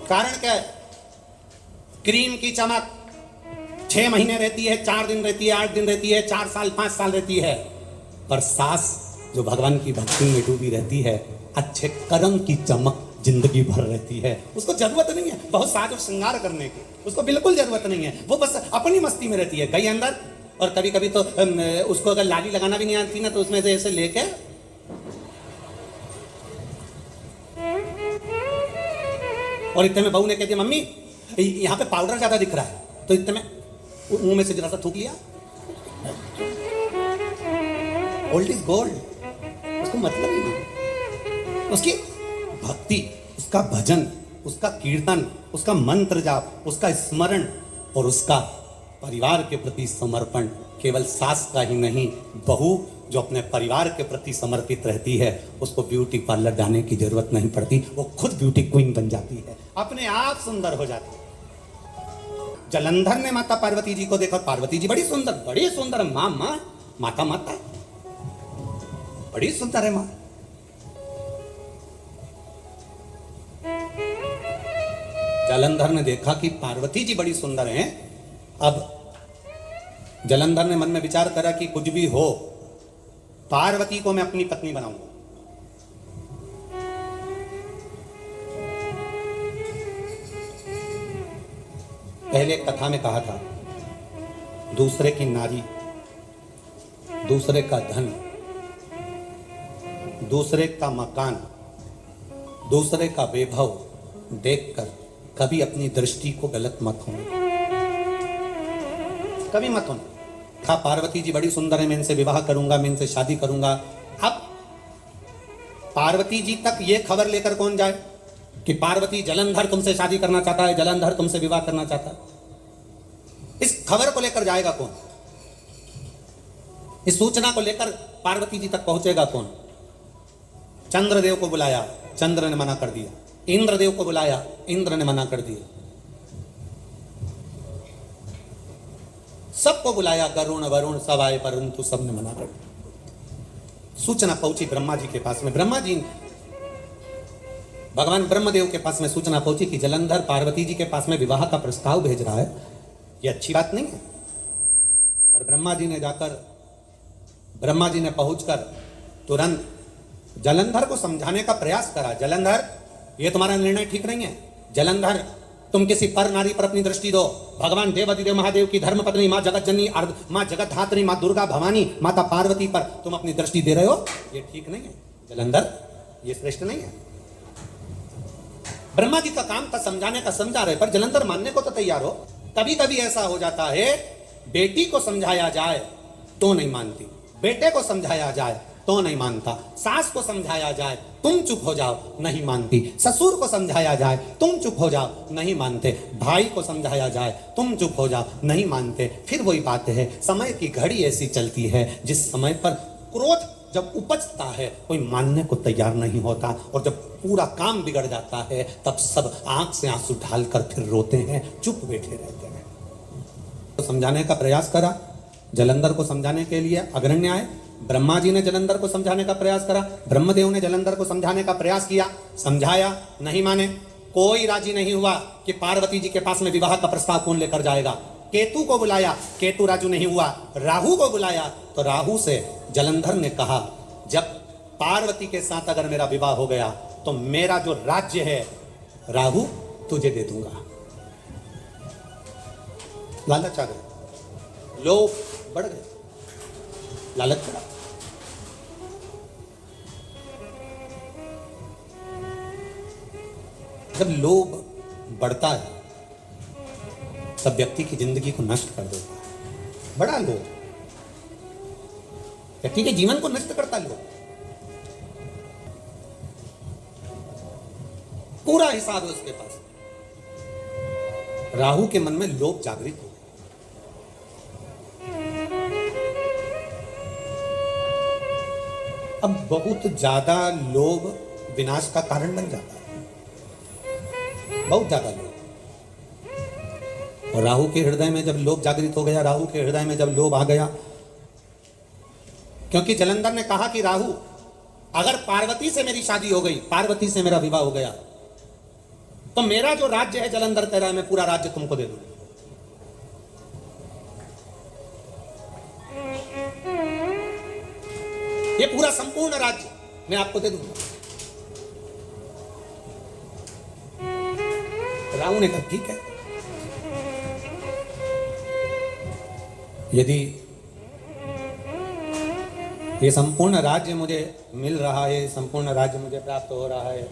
कारण क्या है? क्रीम की चमक 6 महीने रहती है, 4 दिन रहती है, 8 दिन रहती है, 4 साल 5 साल रहती है। पर सास जो भगवान की भक्ति में डूबी रहती है, अच्छे कर्म की चमक जिंदगी भर रहती है। उसको जरूरत नहीं है बहुत साज और श्रृंगार करने की, उसको बिल्कुल जरूरत नहीं है। वो बस अपनी मस्ती में रहती है, गई अंदर। और कभी कभी तो उसको अगर लाली लगाना भी नहीं आती ना तो उसमें से ऐसे लेके और इतने में बहू ने कह दिया मम्मी यहाँ पे पाउडर ज्यादा दिख रहा है, तो इतने में मुंह में से जरा सा थूक लिया। ओल्ड इज गोल्ड, उसको मतलब ही नहीं। उसकी भक्ति, उसका भजन, उसका कीर्तन, उसका मंत्र जाप, उसका स्मरण और उसका परिवार के प्रति समर्पण केवल सास का ही नहीं, बहू जो अपने परिवार के प्रति समर्पित रहती है उसको ब्यूटी पार्लर जाने की जरूरत नहीं पड़ती, वो खुद ब्यूटी क्वीन बन जाती है, अपने आप सुंदर हो जाती है। जलंधर ने माता पार्वती जी को देखा, पार्वती जी बड़ी सुंदर माँ माता बड़ी सुंदर है माँ। जलंधर ने देखा कि पार्वती जी बड़ी सुंदर हैं। अब जलंधर ने मन में विचार करा कि कुछ भी हो पार्वती को मैं अपनी पत्नी बनाऊंगा। पहले कथा में कहा था दूसरे की नारी, दूसरे का धन, दूसरे का मकान, दूसरे का वैभव देखकर कभी अपनी दृष्टि को गलत मत होने, कभी मत होने। था पार्वती जी बड़ी सुंदर है, मैं इनसे विवाह करूंगा, मैं इनसे शादी करूंगा। अब पार्वती जी तक ये खबर लेकर कौन जाए कि पार्वती जलंधर तुमसे शादी करना चाहता है, जलंधर तुमसे विवाह करना चाहता है? इस खबर को लेकर जाएगा कौन? इस सूचना को लेकर पार्वती जी तक पहुंचेगा कौन? चंद्रदेव को बुलाया, चंद्र ने मना कर दिया। इंद्रदेव को बुलाया, इंद्र ने मना कर दिया। सबको बुलाया, गरुण वरुण सब आए, परंतु सबने मना कर दिया। सूचना पहुंची ब्रह्मा जी के पास में। ब्रह्मा जी, भगवान ब्रह्मदेव के पास में सूचना पहुंची कि जलंधर पार्वती जी के पास में विवाह का प्रस्ताव भेज रहा है, ये अच्छी बात नहीं है। और ब्रह्मा जी ने पहुंचकर तुरंत जलंधर को समझाने का प्रयास करा। जलंधर, ये तुम्हारा निर्णय ठीक नहीं है। जलंधर, तुम किसी पर नारी पर अपनी दृष्टि दो। भगवान देवादिदेव महादेव की धर्मपत्नी माँ जगत जननी, माँ जगत धात्री, माँ दुर्गा भवानी, माता पार्वती पर तुम अपनी दृष्टि दे रहे हो, ये ठीक नहीं है। जलंधर, ये श्रेष्ठ नहीं है। ब्रह्मा जी का काम था समझाने का, समझा रहे, पर जलंधर मानने को तो तैयार हो। कभी कभी ऐसा हो जाता है, बेटी को समझाया जाए तो नहीं मानती, बेटे को समझाया जाए तो नहीं मानता, सास को समझाया जाए तुम चुप हो जाओ, नहीं मानती, ससुर को समझाया जाए तुम चुप हो जाओ, नहीं मानते, भाई को समझाया जाए तुम चुप हो जाओ, नहीं मानते। फिर वही बात है, समय की घड़ी ऐसी चलती है जिस समय पर क्रोध जब उपजता है कोई मानने को तैयार नहीं होता, और जब पूरा काम बिगड़ जाता है तब सब आंख से आंसू ढालकर फिर रोते हैं, चुप बैठे रहते हैं। तो समझाने का प्रयास करा, जलंधर को समझाने के लिए अग्रण्य आए। ब्रह्मा जी ने जलंधर को समझाने का प्रयास करा, ब्रह्मदेव ने जलंधर को समझाने का प्रयास किया, समझाया, नहीं माने। कोई राजी नहीं हुआ कि पार्वती जी के पास में विवाह का प्रस्ताव कौन लेकर जाएगा। केतु को बुलाया, केतु राजू नहीं हुआ। राहु को बुलाया तो राहु से जलंधर ने कहा, जब पार्वती के साथ अगर मेरा विवाह हो गया तो मेरा जो राज्य है राहु तुझे दे दूंगा। लालच आ गया, लोभ बढ़ गए, लालच बढ़ा। जब लोभ बढ़ता है तब व्यक्ति की जिंदगी को नष्ट कर देता है। बड़ा लोभ व्यक्ति के जीवन को नष्ट करता है। लोभ पूरा हिसाब है उसके पास। राहु के मन में लोभ जागृत हो गया। अब बहुत ज्यादा लोभ विनाश का कारण बन जाता है, बहुत ज्यादा लोभ। और राहु के हृदय में जब लोभ जागृत हो गया, राहु के हृदय में जब लोभ आ गया, क्योंकि जलंधर ने कहा कि राहु, अगर पार्वती से मेरी शादी हो गई, पार्वती से मेरा विवाह हो गया, तो मेरा जो राज्य है, जलंधर कह रहा है, मैं पूरा राज्य तुमको दे दूंगा। ये पूरा संपूर्ण राज्य मैं आपको दे दूंगा। राहु ने कहा ठीक है, यदि ये संपूर्ण राज्य मुझे मिल रहा है, संपूर्ण राज्य मुझे प्राप्त हो रहा है,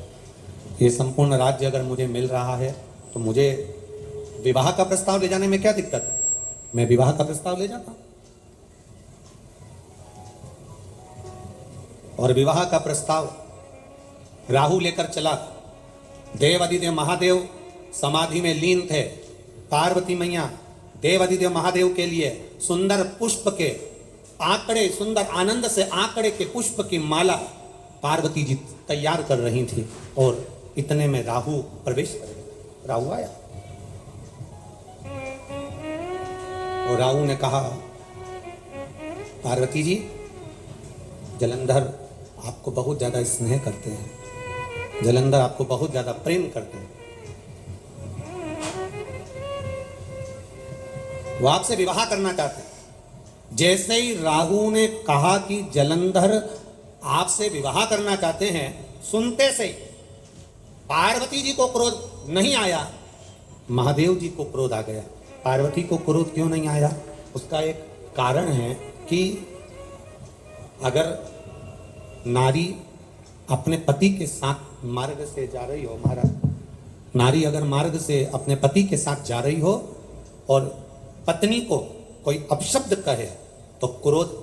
ये संपूर्ण राज्य अगर मुझे मिल रहा है तो मुझे विवाह का प्रस्ताव ले जाने में क्या दिक्कत है? मैं विवाह का प्रस्ताव ले जाता हूं। और विवाह का प्रस्ताव राहु लेकर चला। देवादिदेव महादेव समाधि में लीन थे। पार्वती मैया देवादिदेव महादेव के लिए सुंदर पुष्प के आंकड़े, सुंदर आनंद से आंकड़े के पुष्प की माला पार्वती जी तैयार कर रही थी, और इतने में राहु प्रवेश कर गया। राहु आया और राहु ने कहा, पार्वती जी, जलंधर आपको बहुत ज्यादा स्नेह करते हैं, जलंधर आपको बहुत ज्यादा प्रेम करते हैं, वो आपसे विवाह करना चाहते हैं। जैसे ही राहु ने कहा कि जलंधर आपसे विवाह करना चाहते हैं, सुनते से पार्वती जी को क्रोध नहीं आया, महादेव जी को क्रोध आ गया। पार्वती को क्रोध क्यों नहीं आया? उसका एक कारण है कि अगर नारी अपने पति के साथ मार्ग से जा रही हो, महाराज, नारी अगर मार्ग से अपने पति के साथ जा रही हो और पत्नी को कोई अपशब्द कहे तो क्रोध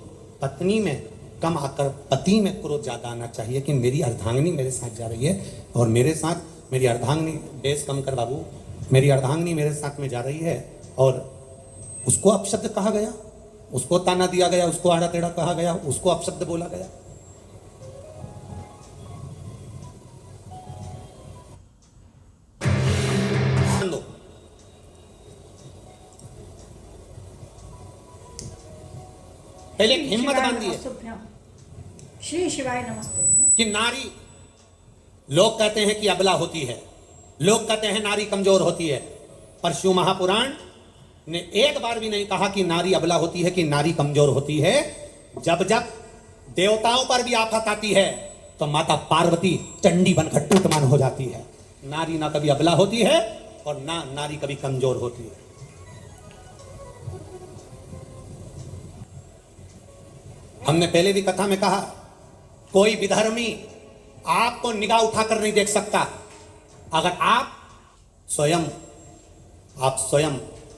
पत्नी में कम आकर पति में क्रोध ज्यादा आना चाहिए कि मेरी अर्धांगिनी मेरे साथ जा रही है और मेरे साथ मेरी अर्धांगिनी, बेस कम कर बाबू, मेरी अर्धांगिनी मेरे साथ में जा रही है और उसको अपशब्द कहा गया, उसको ताना दिया गया, उसको आड़ा टेढ़ा कहा गया, उसको अपशब्द बोला गया। पहले हिम्मत बांधिए श्री शिवाय नमस्तुभ्यम। कि नारी, लोग कहते हैं कि अबला होती है, लोग कहते हैं नारी कमजोर होती है, पर शिव महापुराण ने एक बार भी नहीं कहा कि नारी अबला होती है, कि नारी कमजोर होती है। जब जब देवताओं पर भी आफत आती है तो माता पार्वती चंडी बनकर टूटमान हो जाती है। नारी ना कभी अबला होती है और ना नारी कभी कमजोर होती है। हमने पहले भी कथा में कहा, कोई विधर्मी आपको निगाह उठाकर नहीं देख सकता। अगर आप स्वयं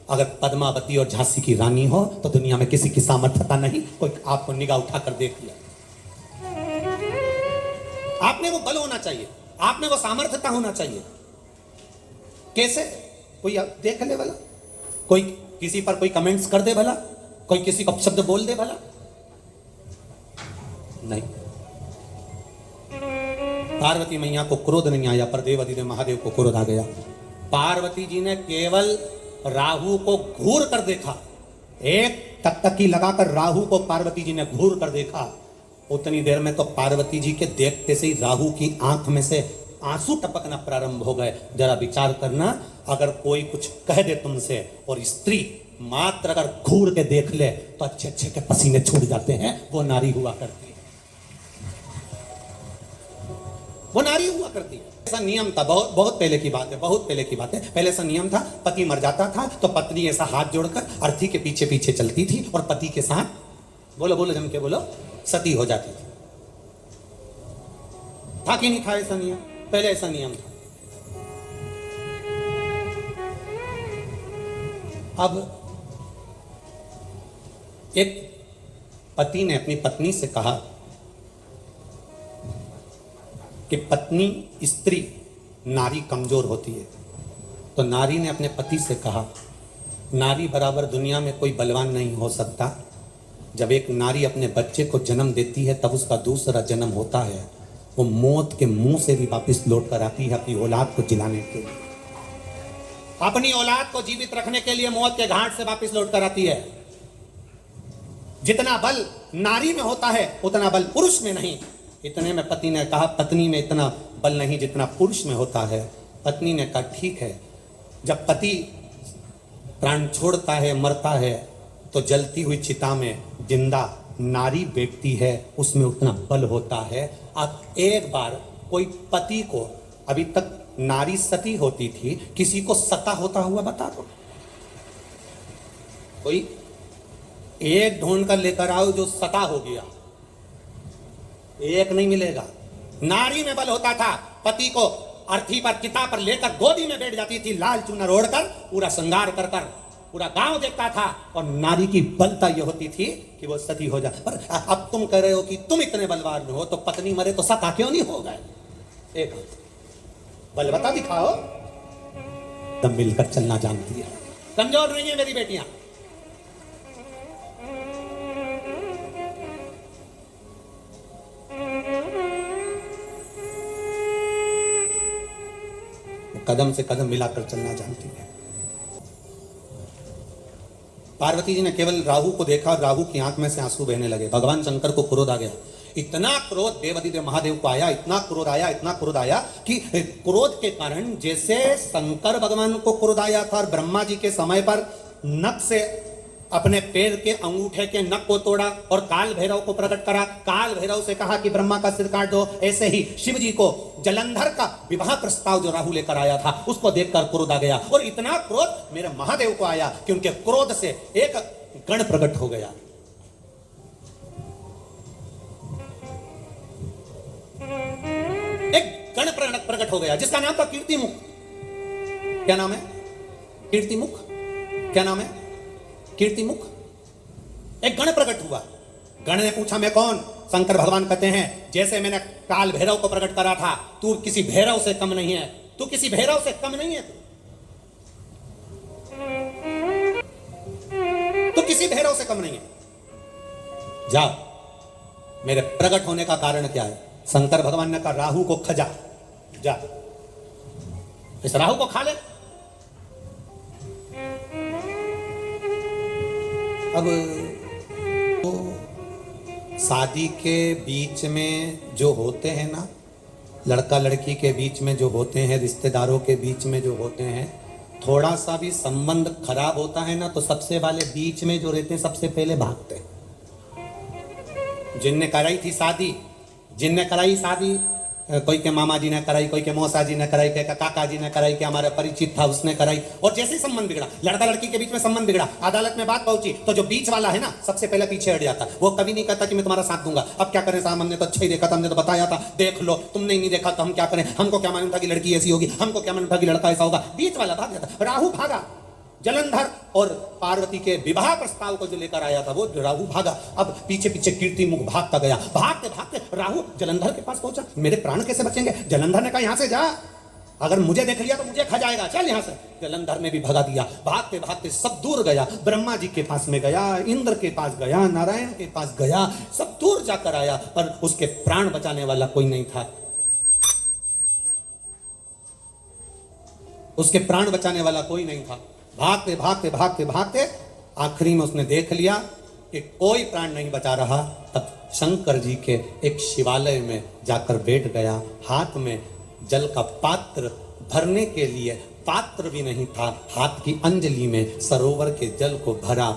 अगर पद्मावती और झांसी की रानी हो तो दुनिया में किसी की सामर्थ्यता नहीं कोई आपको निगाह उठाकर देख लिया। आपने वो बल होना चाहिए, आपने वो सामर्थ्यता होना चाहिए। कैसे? कोई देख ले भला, कोई किसी पर कोई कमेंट्स कर दे भला, कोई किसी को शब्द बोल दे भला, नहीं। पार्वती मैया को क्रोध नहीं आया पर देवाधिदेव महादेव को क्रोध आ गया। पार्वती जी ने केवल राहु को घूर कर देखा, एक टकटकी लगाकर राहु को पार्वती जी ने घूर कर देखा। उतनी देर में तो पार्वती जी के देखते से ही राहु की आंख में से आंसू टपकना प्रारंभ हो गए। जरा विचार करना, अगर कोई कुछ कह दे तुमसे और स्त्री मात्र अगर घूर के देख ले तो अच्छे अच्छे के पसीने छूट जाते हैं। वो नारी हुआ करती है, वो नारी हुआ करती है। ऐसा नियम था, बहुत बहुत पहले की बात है, बहुत पहले की बात है। पहले ऐसा नियम था, पति मर जाता था तो पत्नी ऐसा हाथ जोड़कर अर्थी के पीछे पीछे चलती थी और पति के साथ बोलो बोलो जम के बोलो सती हो जाती थी। था कि नहीं था ऐसा नियम? पहले ऐसा नियम था। अब एक पति ने अपनी पत्नी से कहा कि पत्नी स्त्री नारी कमजोर होती है, तो नारी ने अपने पति से कहा, नारी बराबर दुनिया में कोई बलवान नहीं हो सकता। जब एक नारी अपने बच्चे को जन्म देती है तब उसका दूसरा जन्म होता है, वो मौत के मुंह से भी वापस लौट कर आती है अपनी औलाद को जिलाने के लिए, अपनी औलाद को जीवित रखने के लिए मौत के घाट से वापस लौट कर आती है। जितना बल नारी में होता है उतना बल पुरुष में नहीं। इतने में पति ने कहा, पत्नी में इतना बल नहीं जितना पुरुष में होता है। पत्नी ने कहा, ठीक है। जब पति प्राण छोड़ता है, मरता है, तो जलती हुई चिता में जिंदा नारी बैठती है, उसमें उतना बल होता है। अब एक बार कोई पति को, अभी तक नारी सती होती थी, किसी को सता होता हुआ बता दो, कोई एक ढूंढ कर लेकर आओ जो सता हो गया, एक नहीं मिलेगा। नारी में बल होता था, पति को अर्थी पर चिता पर लेकर गोदी में बैठ जाती थी, लाल चूनर ओढ़कर, पूरा श्रृंगार कर कर पूरा गांव देखता था, और नारी की बलता यह होती थी कि वो सती हो जाए। पर अब तुम कह रहे हो कि तुम इतने बलवान हो, तो पत्नी मरे तो सता क्यों नहीं हो गए? एक बल बता दिखाओ। तब मिलकर चलना जानती है, कमजोर नहीं है मेरी बेटियां। कदम से कदम मिलाकर चलना जानती है। पार्वती जी ने केवल राहु को देखा, राहु की आंख में से आंसू बहने लगे। भगवान शंकर को क्रोध आ गया। इतना क्रोध देवाधिदेव महादेव को आया, इतना क्रोध आया, इतना क्रोध आया कि क्रोध के कारण जैसे शंकर भगवान को क्रोध आया था और ब्रह्मा जी के समय पर नख से अपने पैर के अंगूठे के नख को तोड़ा और काल भैरव को प्रकट करा, काल भैरव से कहा कि ब्रह्मा का सिर काट दो, ऐसे ही शिव जी को जलंधर का विवाह प्रस्ताव जो राहु लेकर आया था उसको देखकर क्रोध आ गया। और इतना क्रोध मेरे महादेव को आया कि उनके क्रोध से एक गण प्रकट हो गया। प्रकट हो गया जिसका नाम था कीर्तिमुख। क्या नाम है? कीर्तिमुख। क्या नाम है? कीर्तिमुख। एक गण प्रकट हुआ। गण ने पूछा मैं कौन? शंकर भगवान कहते हैं जैसे मैंने काल भैरव को प्रकट करा था, तू किसी भैरव से कम नहीं है, तू किसी भैरव से कम नहीं है, तू किसी भैरव से कम नहीं है। जा, मेरे प्रकट होने का कारण क्या है? शंकर भगवान ने कहा राहु को खजा, जा इस राहु को खा ले। अब तो शादी के बीच में जो होते हैं ना, लड़का लड़की के बीच में जो होते हैं, रिश्तेदारों के बीच में जो होते हैं, थोड़ा सा भी संबंध खराब होता है ना तो सबसे वाले बीच में जो रहते हैं सबसे पहले भागते हैं। जिनने कराई थी शादी, जिनने कराई शादी, कोई के मामा जी ने कराई, कोई के मौसा जी ने कराई, कोई के काका जी ने कराई, कि हमारा परिचित था उसने कराई, और जैसे ही संबंध बिगड़ा, लड़का लड़की के बीच में संबंध बिगड़ा, अदालत में बात पहुंची तो जो बीच वाला है ना सबसे पहले पीछे हट जाता। वो कभी नहीं कहता कि मैं तुम्हारा साथ दूंगा। अब क्या करें साहब, हमने तो अच्छा ही देखा था, हमने तो बताया था, देख लो, तुमने ही नहीं देखा तो हम क्या करें? हमको क्या मालूम था कि लड़की ऐसी होगी, हमको क्या मालूम था कि लड़का ऐसा होगा। बीच वाला भाग जाता। राहु भागा, जलंधर और पार्वती के विवाह प्रस्ताव को जो लेकर आया था वो राहु भागा। अब पीछे पीछे कीर्तिमुख भागता गया। भागते भागते राहु जलंधर के पास पहुंचा। मेरे प्राण कैसे बचेंगे? जलंधर ने कहा यहां से जा, अगर मुझे देख लिया तो मुझे खा जाएगा, चल यहां से। जलंधर ने भी भगा दिया। भागते भागते सब दूर गया। ब्रह्मा जी के पास में गया, इंद्र के पास गया, नारायण के पास गया, सब दूर जाकर आया, पर उसके प्राण बचाने वाला कोई नहीं था। उसके प्राण बचाने वाला कोई नहीं था। भागते भागते भागते भागते आखिरी में उसने देख लिया कि कोई प्राण नहीं बचा रहा। तब शंकर जी के एक शिवालय में जाकर बैठ गया। हाथ में जल का पात्र भरने के लिए पात्र भी नहीं था। हाथ की अंजलि में सरोवर के जल को भरा।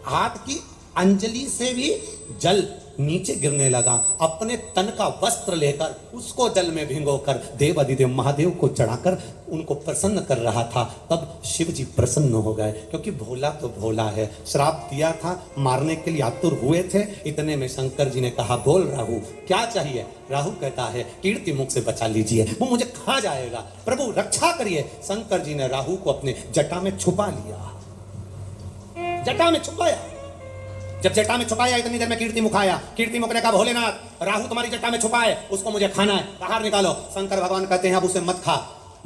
हाथ की अंजलि से भी जल नीचे गिरने लगा। अपने तन का वस्त्र लेकर उसको जल में भिगोकर देवाधिदेव महादेव को चढ़ाकर उनको प्रसन्न कर रहा था। तब शिव जी प्रसन्न हो गए, क्योंकि भोला तो भोला है। श्राप दिया था, मारने के लिए आतुर हुए थे। इतने में शंकर जी ने कहा बोल राहु क्या चाहिए? राहु कहता है कीर्तिमुख से बचा लीजिए, वो मुझे खा जाएगा, प्रभु रक्षा करिए। शंकर जी ने राहु को अपने जटा में छुपा लिया, जटा में छुपाया। जब जटा में छुपाया इतनी देर में कीर्तिमुख आया। कीर्तिमुख ने कहा भोलेनाथ राहु तुम्हारी जटा में छुपा है, उसको मुझे खाना है, बाहर निकालो। शंकर भगवान कहते हैं अब उसे मत खा,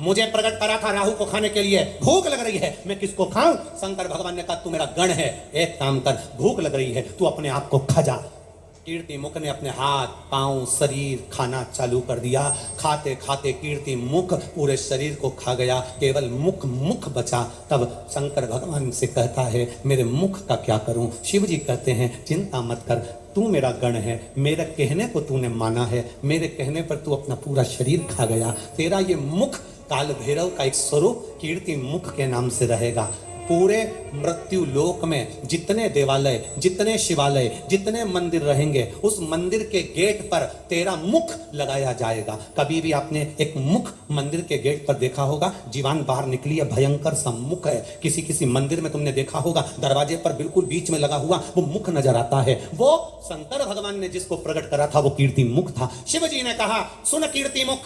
मुझे प्रकट करा था राहु को खाने के लिए, भूख लग रही है, मैं किसको खाऊं? शंकर भगवान ने कहा तू मेरा गण है, एक काम कर, भूख लग रही है तू अपने आप को खा जा। कीर्तिमुख ने अपने हाथ पांव शरीर खाना चालू कर दिया। खाते खाते कीर्तिमुख पूरे शरीर को खा गया, केवल मुख बचा। तब शंकर भगवान से कहता है मेरे मुख का क्या करूं? शिव जी कहते हैं चिंता मत कर, तू मेरा गण है, मेरे कहने को तूने माना है, मेरे कहने पर तू अपना पूरा शरीर खा गया। तेरा ये मुख काल भैरव का एक स्वरूप कीर्तिमुख के नाम से रहेगा। पूरे मृत्यु लोक में जितने देवालय, जितने शिवालय, जितने मंदिर रहेंगे, उस मंदिर के गेट पर तेरा मुख लगाया जाएगा। कभी भी आपने एक मुख मंदिर के गेट पर देखा होगा? जीवान बाहर निकली है, भयंकर सा मुख है। किसी किसी मंदिर में तुमने देखा होगा दरवाजे पर बिल्कुल बीच में लगा हुआ वो मुख नजर आता है। वो शंकर भगवान ने जिसको प्रकट करा था वो कीर्तिमुख था। शिव जी ने कहा सुन कीर्तिमुख,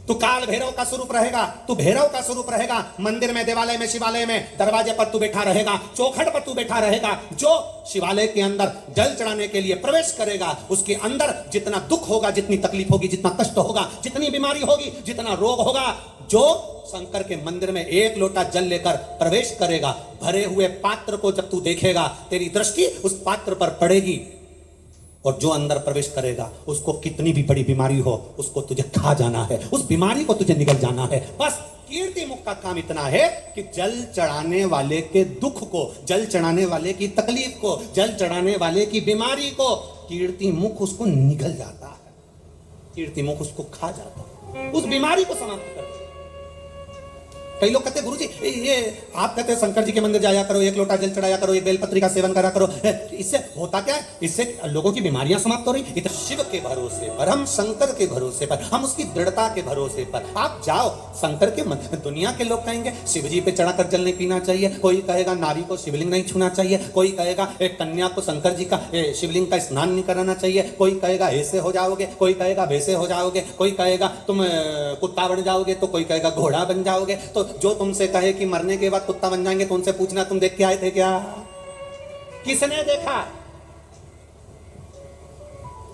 तू काल भैरव का स्वरूप रहेगा, तू भैरव का स्वरूप रहेगा। मंदिर में, देवालय में, शिवालय में, दरवाजे पर तू बैठा रहेगा, चौखट पर तू बैठा रहेगा। जो शिवालय के अंदर जल चढ़ाने के लिए प्रवेश करेगा उसके अंदर जितना दुख होगा, जितनी तकलीफ होगी, जितना कष्ट होगा, जितनी बीमारी होगी, जितना रोग होगा, जो शंकर के मंदिर में एक लोटा जल लेकर प्रवेश करेगा, भरे हुए पात्र को जब तू देखेगा तेरी दृष्टि उस पात्र पर पड़ेगी। और जो अंदर प्रवेश करेगा उसको कितनी भी बड़ी बीमारी हो उसको तुझे खा जाना है, उस बीमारी को तुझे निगल जाना है। बस कीर्तिमुख का काम इतना है कि जल चढ़ाने वाले के दुख को, जल चढ़ाने वाले की तकलीफ को, जल चढ़ाने वाले की बीमारी को कीर्तिमुख उसको निगल जाता है, कीर्तिमुख उसको खा जाता है, उस बीमारी को समाप्त करता है। कई लोग कहते गुरुजी ये आप कहते हैं शंकर जी के मंदिर जाया करो, 1 लोटा जल चढ़ाया करो, 1 बेलपत्री का सेवन करा करो, इससे होता क्या है? इससे लोगों की बीमारियां समाप्त हो रही। इधर शिव के भरोसे पर, हम शंकर के भरोसे पर, हम उसकी दृढ़ता के भरोसे पर आप जाओ। शंकर के मंदिर, दुनिया के लोग कहेंगे शिव जी पे चढ़ाकर जल नहीं पीना चाहिए, कोई कहेगा नारी को शिवलिंग नहीं छूना चाहिए, कोई कहेगा एक कन्या को शंकर जी का शिवलिंग का स्नान नहीं कराना चाहिए, कोई कहेगा ऐसे हो जाओगे, कोई कहेगा वैसे हो जाओगे, कोई कहेगा तुम कुत्ता बन जाओगे, तो कोई कहेगा घोड़ा बन जाओगे। तो जो तुमसे कहे कि मरने के बाद कुत्ता बन जाएंगे तो उनसे पूछना तुम देख के आए थे क्या? किसने देखा?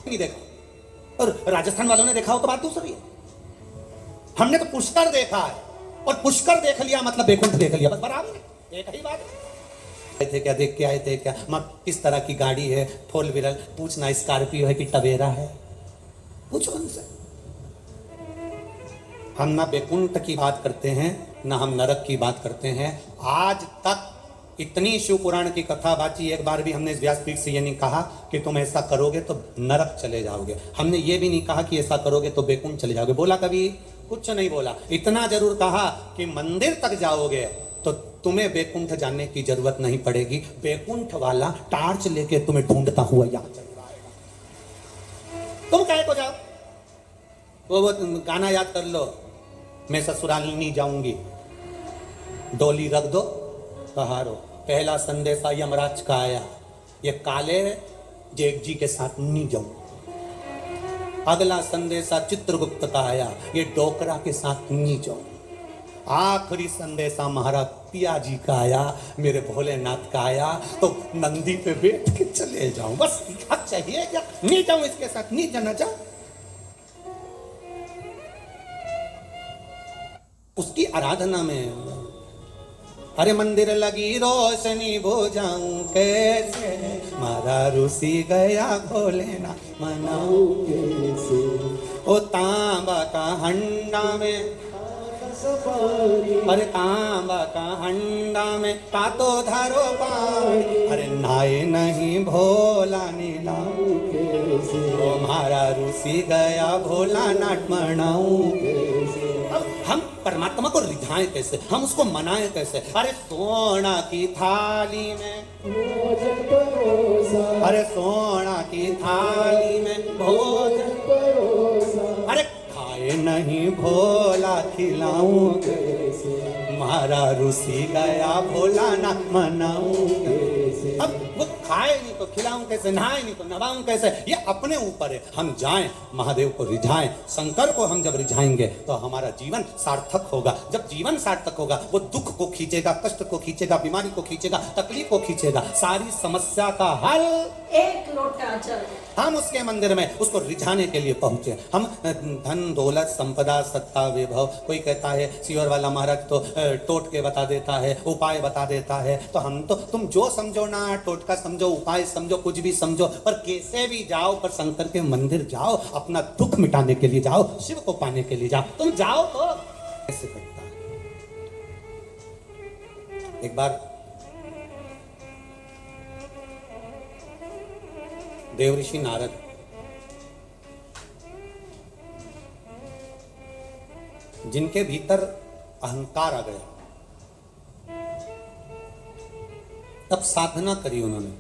नहीं देखा। और राजस्थान वालों ने देखा हो तो बात दूसरी है। हमने तो पुष्कर देखा है, और पुष्कर देख लिया मतलब बैकुंठ देख लिया, बस बराबर है, एक ही बात है। थे क्या, देख के आए थे क्या? किस तरह की गाड़ी है, 4 व्हीलर, पूछना स्कॉर्पियो है कि टवेरा है, पूछो उनसे। हम ना बैकुंठ की बात करते हैं, ना हम नरक की बात करते हैं। आज तक इतनी शिव पुराण की कथा बाची, एक बार भी हमने इस व्यासपीठ से ये नहीं कहा कि तुम ऐसा करोगे तो नरक चले जाओगे। हमने ये भी नहीं कहा कि ऐसा करोगे तो बैकुंठ चले जाओगे। बोला कभी? कुछ नहीं बोला। इतना जरूर कहा कि मंदिर तक जाओगे तो तुम्हें बैकुंठ जाने की जरूरत नहीं पड़ेगी, बैकुंठ वाला टार्च लेके तुम्हें ढूंढता हुआ यहां चल रहा है। तुम काहे को जाओ? वो गाना याद कर लो, मैं ससुराल नहीं जाऊंगी, डोली रख दो कहारो, पहला संदेशा यमराज का आया, ये काले जेठ जी के साथ नहीं जाऊं। अगला संदेशा चित्रगुप्त का आया, ये डोकरा के साथ नहीं जाऊं। आखिरी संदेशा महाराज पिया जी का आया, मेरे भोलेनाथ का आया, तो नंदी पे बैठ के चले जाऊं। बस हक चाहिए क्या? नहीं जाऊं इसके साथ, नहीं जाना चाहूं। उसकी आराधना में, अरे मंदिर लगी रोशनी भुजाऊं कैसे, मारा रुसी गया भोलेना मनाऊं कैसे। ओ तांबा का हंडा में, अरे तांबा का हंडा में तातो धारो पानी, अरे नाए नहीं भोला नीलाऊं कैसे। ओ मारा रुसी गया भोला नाट मनाऊं कैसे। अब हम परमात्मा को रिझाएं कैसे, हम उसको मनाएं कैसे? अरे सोना की थाली में भोजन परोसा, अरे सोना की थाली में भोजन परोसा, अरे खाए नहीं भोला खिलाऊं कैसे, मारा रुसी गया भोला ना मनाऊं कैसे। अब वो खाए नहीं तो खिलाऊं कैसे, नहाए नहीं तो नवाऊं कैसे, ये अपने ऊपर है। हम जाएं, महादेव को रिझाएं, शंकर को हम जब रिझाएंगे तो हमारा जीवन सार्थक होगा। जब जीवन सार्थक होगा, वो दुख को खींचेगा, कष्ट को खींचेगा, बीमारी को खींचेगा, तकलीफ को खींचेगा, सारी समस्या का हल 1 लोटा जल। हम उसके मंदिर में उसको रिझाने के लिए पहुंचे। हम धन दौलत संपदा सत्ता वैभव, कोई कहता है सीवर वाला महाराज तो टोटके बता देता है, उपाय बता देता है, तो हम तो तुम जो समझो ना, टोटका समझो, उपाय समझो, कुछ भी समझो, पर कैसे भी जाओ, पर शंकर के मंदिर जाओ, अपना दुख मिटाने के लिए जाओ, शिव को पाने के लिए जाओ। तुम जाओ तो कैसे करता है। एक बार देवऋषि नारद जिनके भीतर अहंकार आ गया, तब साधना करी उन्होंने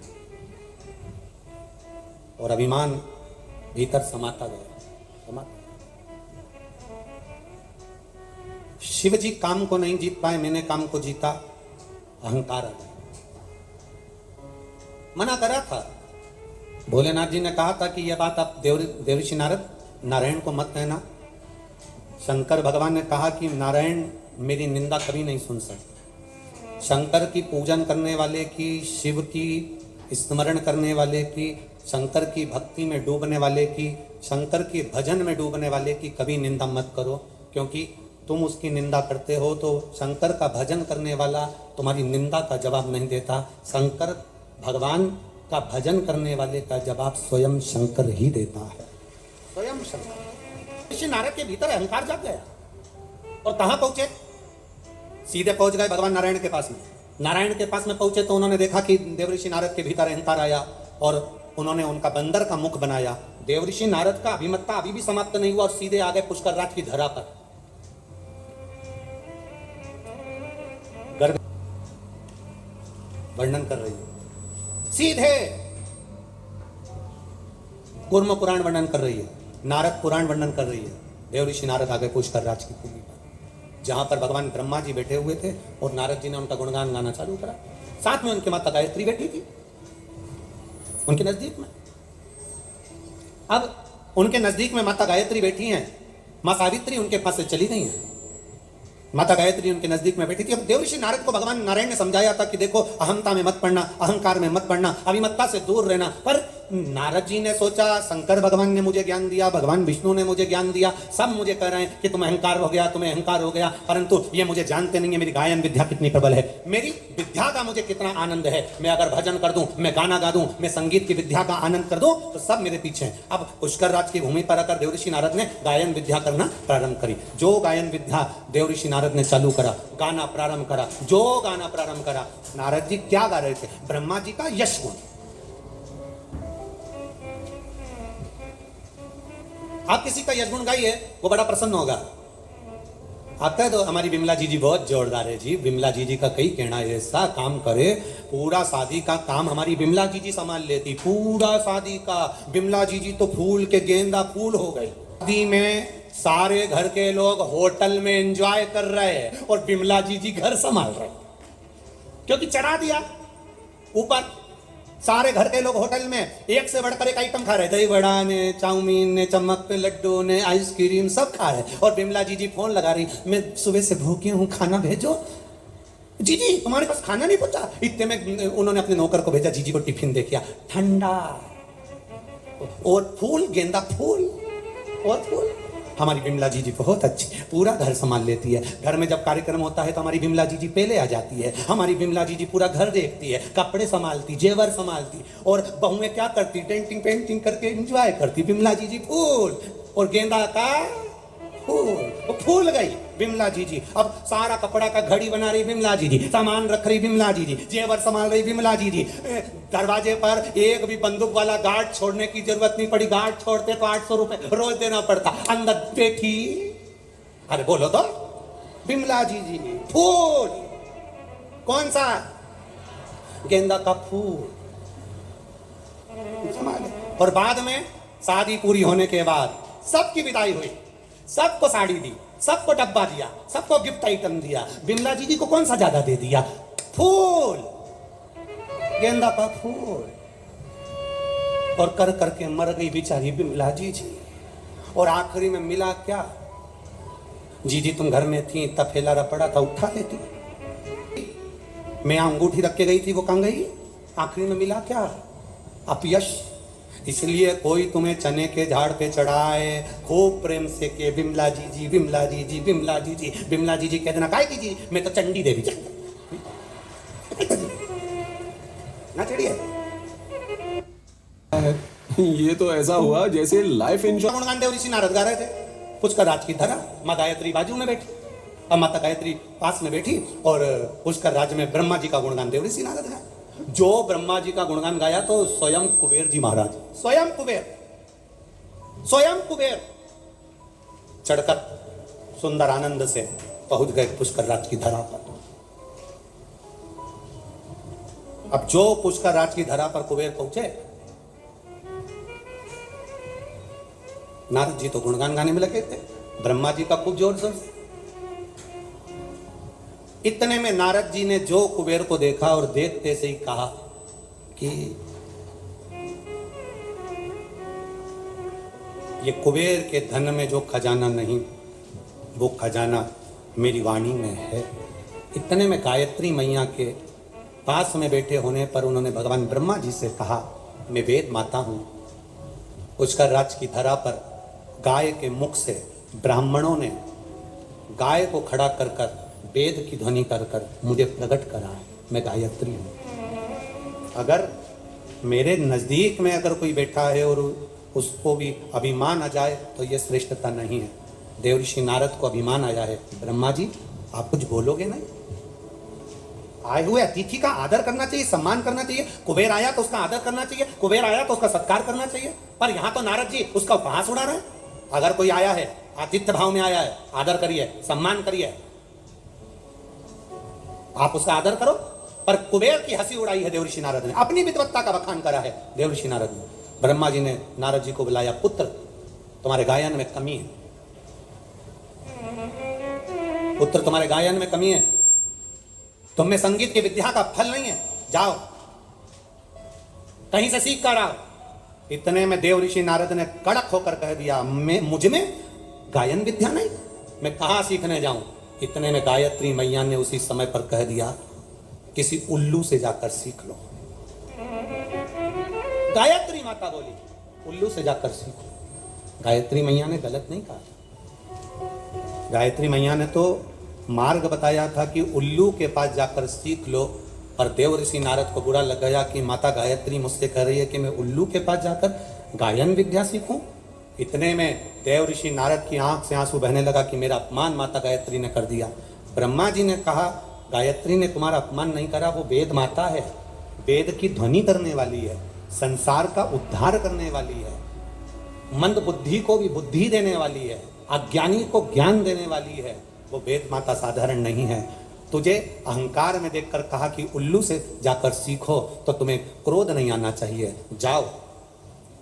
और अभिमान भीतर समाता गया। शिव जी काम को नहीं जीत पाए, मैंने काम को जीता, अहंकार आ गया। मना करा था, भोलेनाथ जी ने कहा था कि यह बात आप देवऋषि नारद नारायण को मत कहना। शंकर भगवान ने कहा कि नारायण मेरी निंदा कभी नहीं सुन सकते। शंकर की पूजन करने वाले की, शिव की स्मरण करने वाले की, शंकर की भक्ति में डूबने वाले की, शंकर के भजन में डूबने वाले की कभी निंदा मत करो, क्योंकि तुम उसकी निंदा करते हो तो शंकर का भजन करने वाला तुम्हारी निंदा का जवाब नहीं देता। शंकर भगवान का भजन करने वाले का जवाब स्वयं शंकर ही देता है, स्वयं शंकर। ऋषि नारद के भीतर अहंकार जाग गया और कहां पहुंचे? सीधे पहुंच गए भगवान नारायण के पास में। नारायण के पास में पहुंचे तो उन्होंने देखा कि देवऋषि नारद के भीतर अहंकार आया और उन्होंने उनका बंदर का मुख बनाया। देवऋषि नारद का अभिमत्ता अभी भी समाप्त नहीं हुआ और सीधे आ गए पुष्कर राज की धरा पर। गर्भ वर्णन कर रही है, सीधे कूर्म पुराण वर्णन कर रही है, नारद पुराण वर्णन कर रही है। देव ऋषि नारद आ गए पुष्कर राज की भूमि पर, जहां पर भगवान ब्रह्मा जी बैठे हुए थे और नारद जी ने उनका गुणगान गाना चालू करा। साथ में उनके माता गायत्री बैठी थी उनके नजदीक में। अब उनके नजदीक में माता गायत्री बैठी हैं, मां सावित्री उनके पास से चली गई हैं। माता गायत्री उनके नजदीक में बैठी थी। अब देवऋषि नारद को भगवान नारायण ने समझाया था कि देखो, अहंता में मत पड़ना, अहंकार में मत पड़ना, अभिमत्ता से दूर रहना। पर नारद जी ने सोचा, शंकर भगवान ने मुझे ज्ञान दिया, भगवान विष्णु ने मुझे ज्ञान दिया, सब मुझे कह रहे हैं कि तुम अहंकार हो गया, तुम्हें अहंकार हो गया, परंतु ये मुझे जानते नहीं है मेरी गायन विद्या कितनी प्रबल है, मेरी विद्या का मुझे कितना आनंद है। मैं अगर भजन कर दूं, मैं गाना गा दूं, मैं संगीत की विद्या का आनंद कर दूं, तो सब मेरे पीछे हैं। अब पुष्कर राज की भूमि पर आकर देवऋषि नारद ने गायन विद्या करना प्रारंभ करी। जो गायन विद्या देवऋषि नारद ने चालू करा, गाना प्रारंभ करा, जो गाना प्रारंभ करा, नारद जी क्या गा रहे थे? ब्रह्मा जी का यश गुण। आप किसी का यश गुण गाइए, वो बड़ा प्रसन्न होगा। आता है तो हमारी बिमला जी बहुत जोरदार है जी, बिमला जी का कई कहना ऐसा काम करे, पूरा शादी का काम हमारी बिमला जी संभाल लेती, पूरा शादी का। बिमला जी तो फूल के गेंदा फूल हो गई। शादी में सारे घर के लोग होटल में एंजॉय कर रहे हैं और बिमला जी घर संभाल रहे, क्योंकि चढ़ा दिया ऊपर। सारे घर के लोग होटल में एक से बढ़कर एक आइटम खा रहे, दही बड़ा ने, चाउमीन ने, चमक पे लड्डू ने, आइसक्रीम सब खा रहे। और बिमला जी फोन लगा रही, मैं सुबह से भूखी हूँ, खाना भेजो। जी तुम्हारे पास खाना नहीं पहुंचा। इतने में उन्होंने अपने नौकर को भेजा, जीजी को टिफिन दे किया, ठंडा और फूल, गेंदा फूल और फूल। हमारी बिमला जी बहुत अच्छी, पूरा घर संभाल लेती है। घर में जब कार्यक्रम होता है तो हमारी बिमला जी पहले आ जाती है। हमारी बिमला जी पूरा घर देखती है, कपड़े संभालती, जेवर संभालती, और बहुएं क्या करती? डेंटिंग पेंटिंग करके एंजॉय करती। बिमला जी फूल और गेंदा का फूल, फूल गई बिमला जी। अब सारा कपड़ा का घड़ी बना रही बिमला जी, सामान रख रही बिमला जी, जेवर संभाल रही बिमला जी। दरवाजे पर एक भी बंदूक वाला गार्ड छोड़ने की जरूरत नहीं पड़ी। गार्ड छोड़ते तो 800 रुपए रोज देना पड़ता। अंदर बैठी, अरे बोलो तो, बिमला जी फूल। कौन सा? गेंदा का फूल संभाले। और बाद में शादी पूरी होने के बाद सबकी विदाई हुई, सबको साड़ी दी, सबको डब्बा दिया, सबको गिफ्ट आइटम दिया। बिमला जी को कौन सा ज्यादा दे दिया? फूल, गेंदा का फूल। और कर करके मर गई बेचारी बिमला जी। और आखिरी में मिला क्या? जी तुम घर में थी, तफेला रपड़ा था, उठा लेती। मैं अंगूठी रख के गई थी, वो कहाँ गई? आखिरी में मिला क्या? अपयश। इसलिए कोई तुम्हें चने के झाड़ पे चढ़ाए, खूब प्रेम से के बिमला जी, बिमला जी, बिमला जी, बिमला जी कह देना, काय कीजिए, मैं तो चंडी देवी ना चढ़िए। ये तो ऐसा हुआ जैसे लाइफ इंश्योरेंस। गुणगान देव ऋषि नारद गा रहे थे, पुष्कर राज की धरा, माँ गायत्री बाजू में बैठी, अब माता गायत्री पास में बैठी, और पुष्कर राज में ब्रह्मा जी का गुणगान देव ऋषि नारद गाया। जो ब्रह्मा जी का गुणगान गाया तो स्वयं कुबेर जी महाराज, स्वयं कुबेर चढ़कर सुंदर आनंद से पहुंच गए पुष्कर राज की धरा पर। अब जो पुष्कर राज की धरा पर कुबेर पहुंचे, नारद जी तो गुणगान गाने में लगे थे, ब्रह्मा जी का खूब जोर जोर। इतने में नारद जी ने जो कुबेर को देखा और देखते से ही कहा कि ये कुबेर के धन में जो खजाना नहीं, वो खजाना मेरी वाणी में है। इतने में गायत्री मैया के पास में बैठे होने पर उन्होंने भगवान ब्रह्मा जी से कहा, मैं वेद माता हूं। पुष्कर राज की धरा पर गाय के मुख से ब्राह्मणों ने गाय को खड़ा कर कर वेद की ध्वनि कर कर मुझे प्रकट करा है, मैं गायत्री हूँ। अगर मेरे नज़दीक में अगर कोई बैठा है और उसको भी अभिमान आ जाए तो ये श्रेष्ठता नहीं है। देवऋषि नारद को अभिमान आया है, ब्रह्मा जी आप कुछ बोलोगे नहीं? आए हुए अतिथि का आदर करना चाहिए, सम्मान करना चाहिए। कुबेर आया तो उसका आदर करना चाहिए, कुबेर आया तो उसका सत्कार करना चाहिए। पर यहाँ तो नारद जी उसका उपहास उड़ा रहे हैं। अगर कोई आया है, आतिथ्य भाव में आया है, आदर करिए, सम्मान करिए। आप उसका आदर करो। पर कुबेर की हंसी उड़ाई है देवऋषि नारद ने, अपनी विद्वत्ता का बखान करा है देवऋषि नारद ने। ब्रह्मा जी ने नारद जी को बुलाया, पुत्र तुम्हारे गायन में कमी है, पुत्र तुम्हारे गायन में कमी है, तुम में संगीत की विद्या का फल नहीं है, जाओ कहीं से सीख कर आओ। इतने में देवऋषि नारद ने कड़क होकर कह दिया, मैं मुझ में गायन विद्या नहीं, मैं कहां सीखने जाऊं। इतने में गायत्री मैया ने उसी समय पर कह दिया, किसी उल्लू से जाकर सीख लो। गायत्री माता बोली, उल्लू से जाकर सीखो। गायत्री मैया ने गलत नहीं कहा। गायत्री मैया ने तो मार्ग बताया था कि उल्लू के पास जाकर सीख लो, पर देवऋषि नारद को बुरा लग गया कि माता गायत्री मुझसे कह रही है कि मैं उल्लू के पास जाकर गायन विद्या सीखूं। इतने में देवऋषि नारद की आंख से आंसू बहने लगा कि मेरा अपमान माता गायत्री ने कर दिया। ब्रह्मा जी ने कहा, गायत्री ने तुम्हारा अपमान नहीं करा, वो वेद माता है, वेद की ध्वनि करने वाली है, संसार का उद्धार करने वाली है, मंद बुद्धि को भी बुद्धि देने वाली है, अज्ञानी को ज्ञान देने वाली है। वो वेद माता साधारण नहीं है। तुझे अहंकार में देखकर कहा कि उल्लू से जाकर सीखो, तो तुम्हें क्रोध नहीं आना चाहिए, जाओ।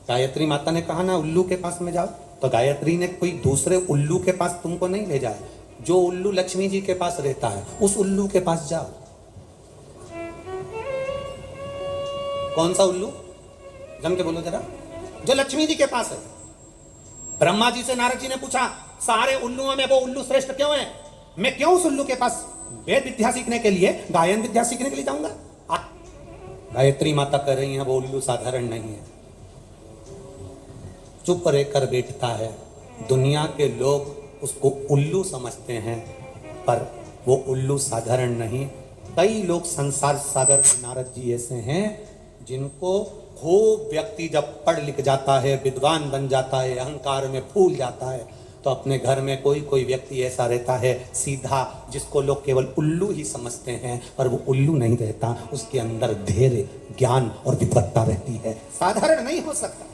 गायत्री माता ने कहा ना उल्लू के पास में जाओ, तो गायत्री ने कोई दूसरे उल्लू के पास तुमको नहीं भेजा है, जो उल्लू लक्ष्मी जी के पास रहता है उस उल्लू के पास जाओ। कौन सा उल्लू? जम के बोलो जरा। जो लक्ष्मी जी के पास है। ब्रह्मा जी से नारद जी ने पूछा, सारे उल्लुओं में वो उल्लू श्रेष्ठ क्यों है? मैं क्यों उस उल्लू के पास वेद विद्या सीखने के लिए, गायन विद्या सीखने के लिए जाऊंगा? गायत्री माता कह रही है वो उल्लू साधारण नहीं है, चुप रहकर बैठता है। दुनिया के लोग उसको उल्लू समझते हैं, पर वो उल्लू साधारण नहीं। कई लोग संसार सागर नारद जी ऐसे हैं जिनको खूब व्यक्ति जब पढ़ लिख जाता है, विद्वान बन जाता है, अहंकार में फूल जाता है, तो अपने घर में कोई कोई व्यक्ति ऐसा रहता है सीधा, जिसको लोग केवल उल्लू ही समझते हैं, पर वो उल्लू नहीं रहता, उसके अंदर धैर्य, ज्ञान और विद्वत्ता रहती है, साधारण नहीं हो सकता।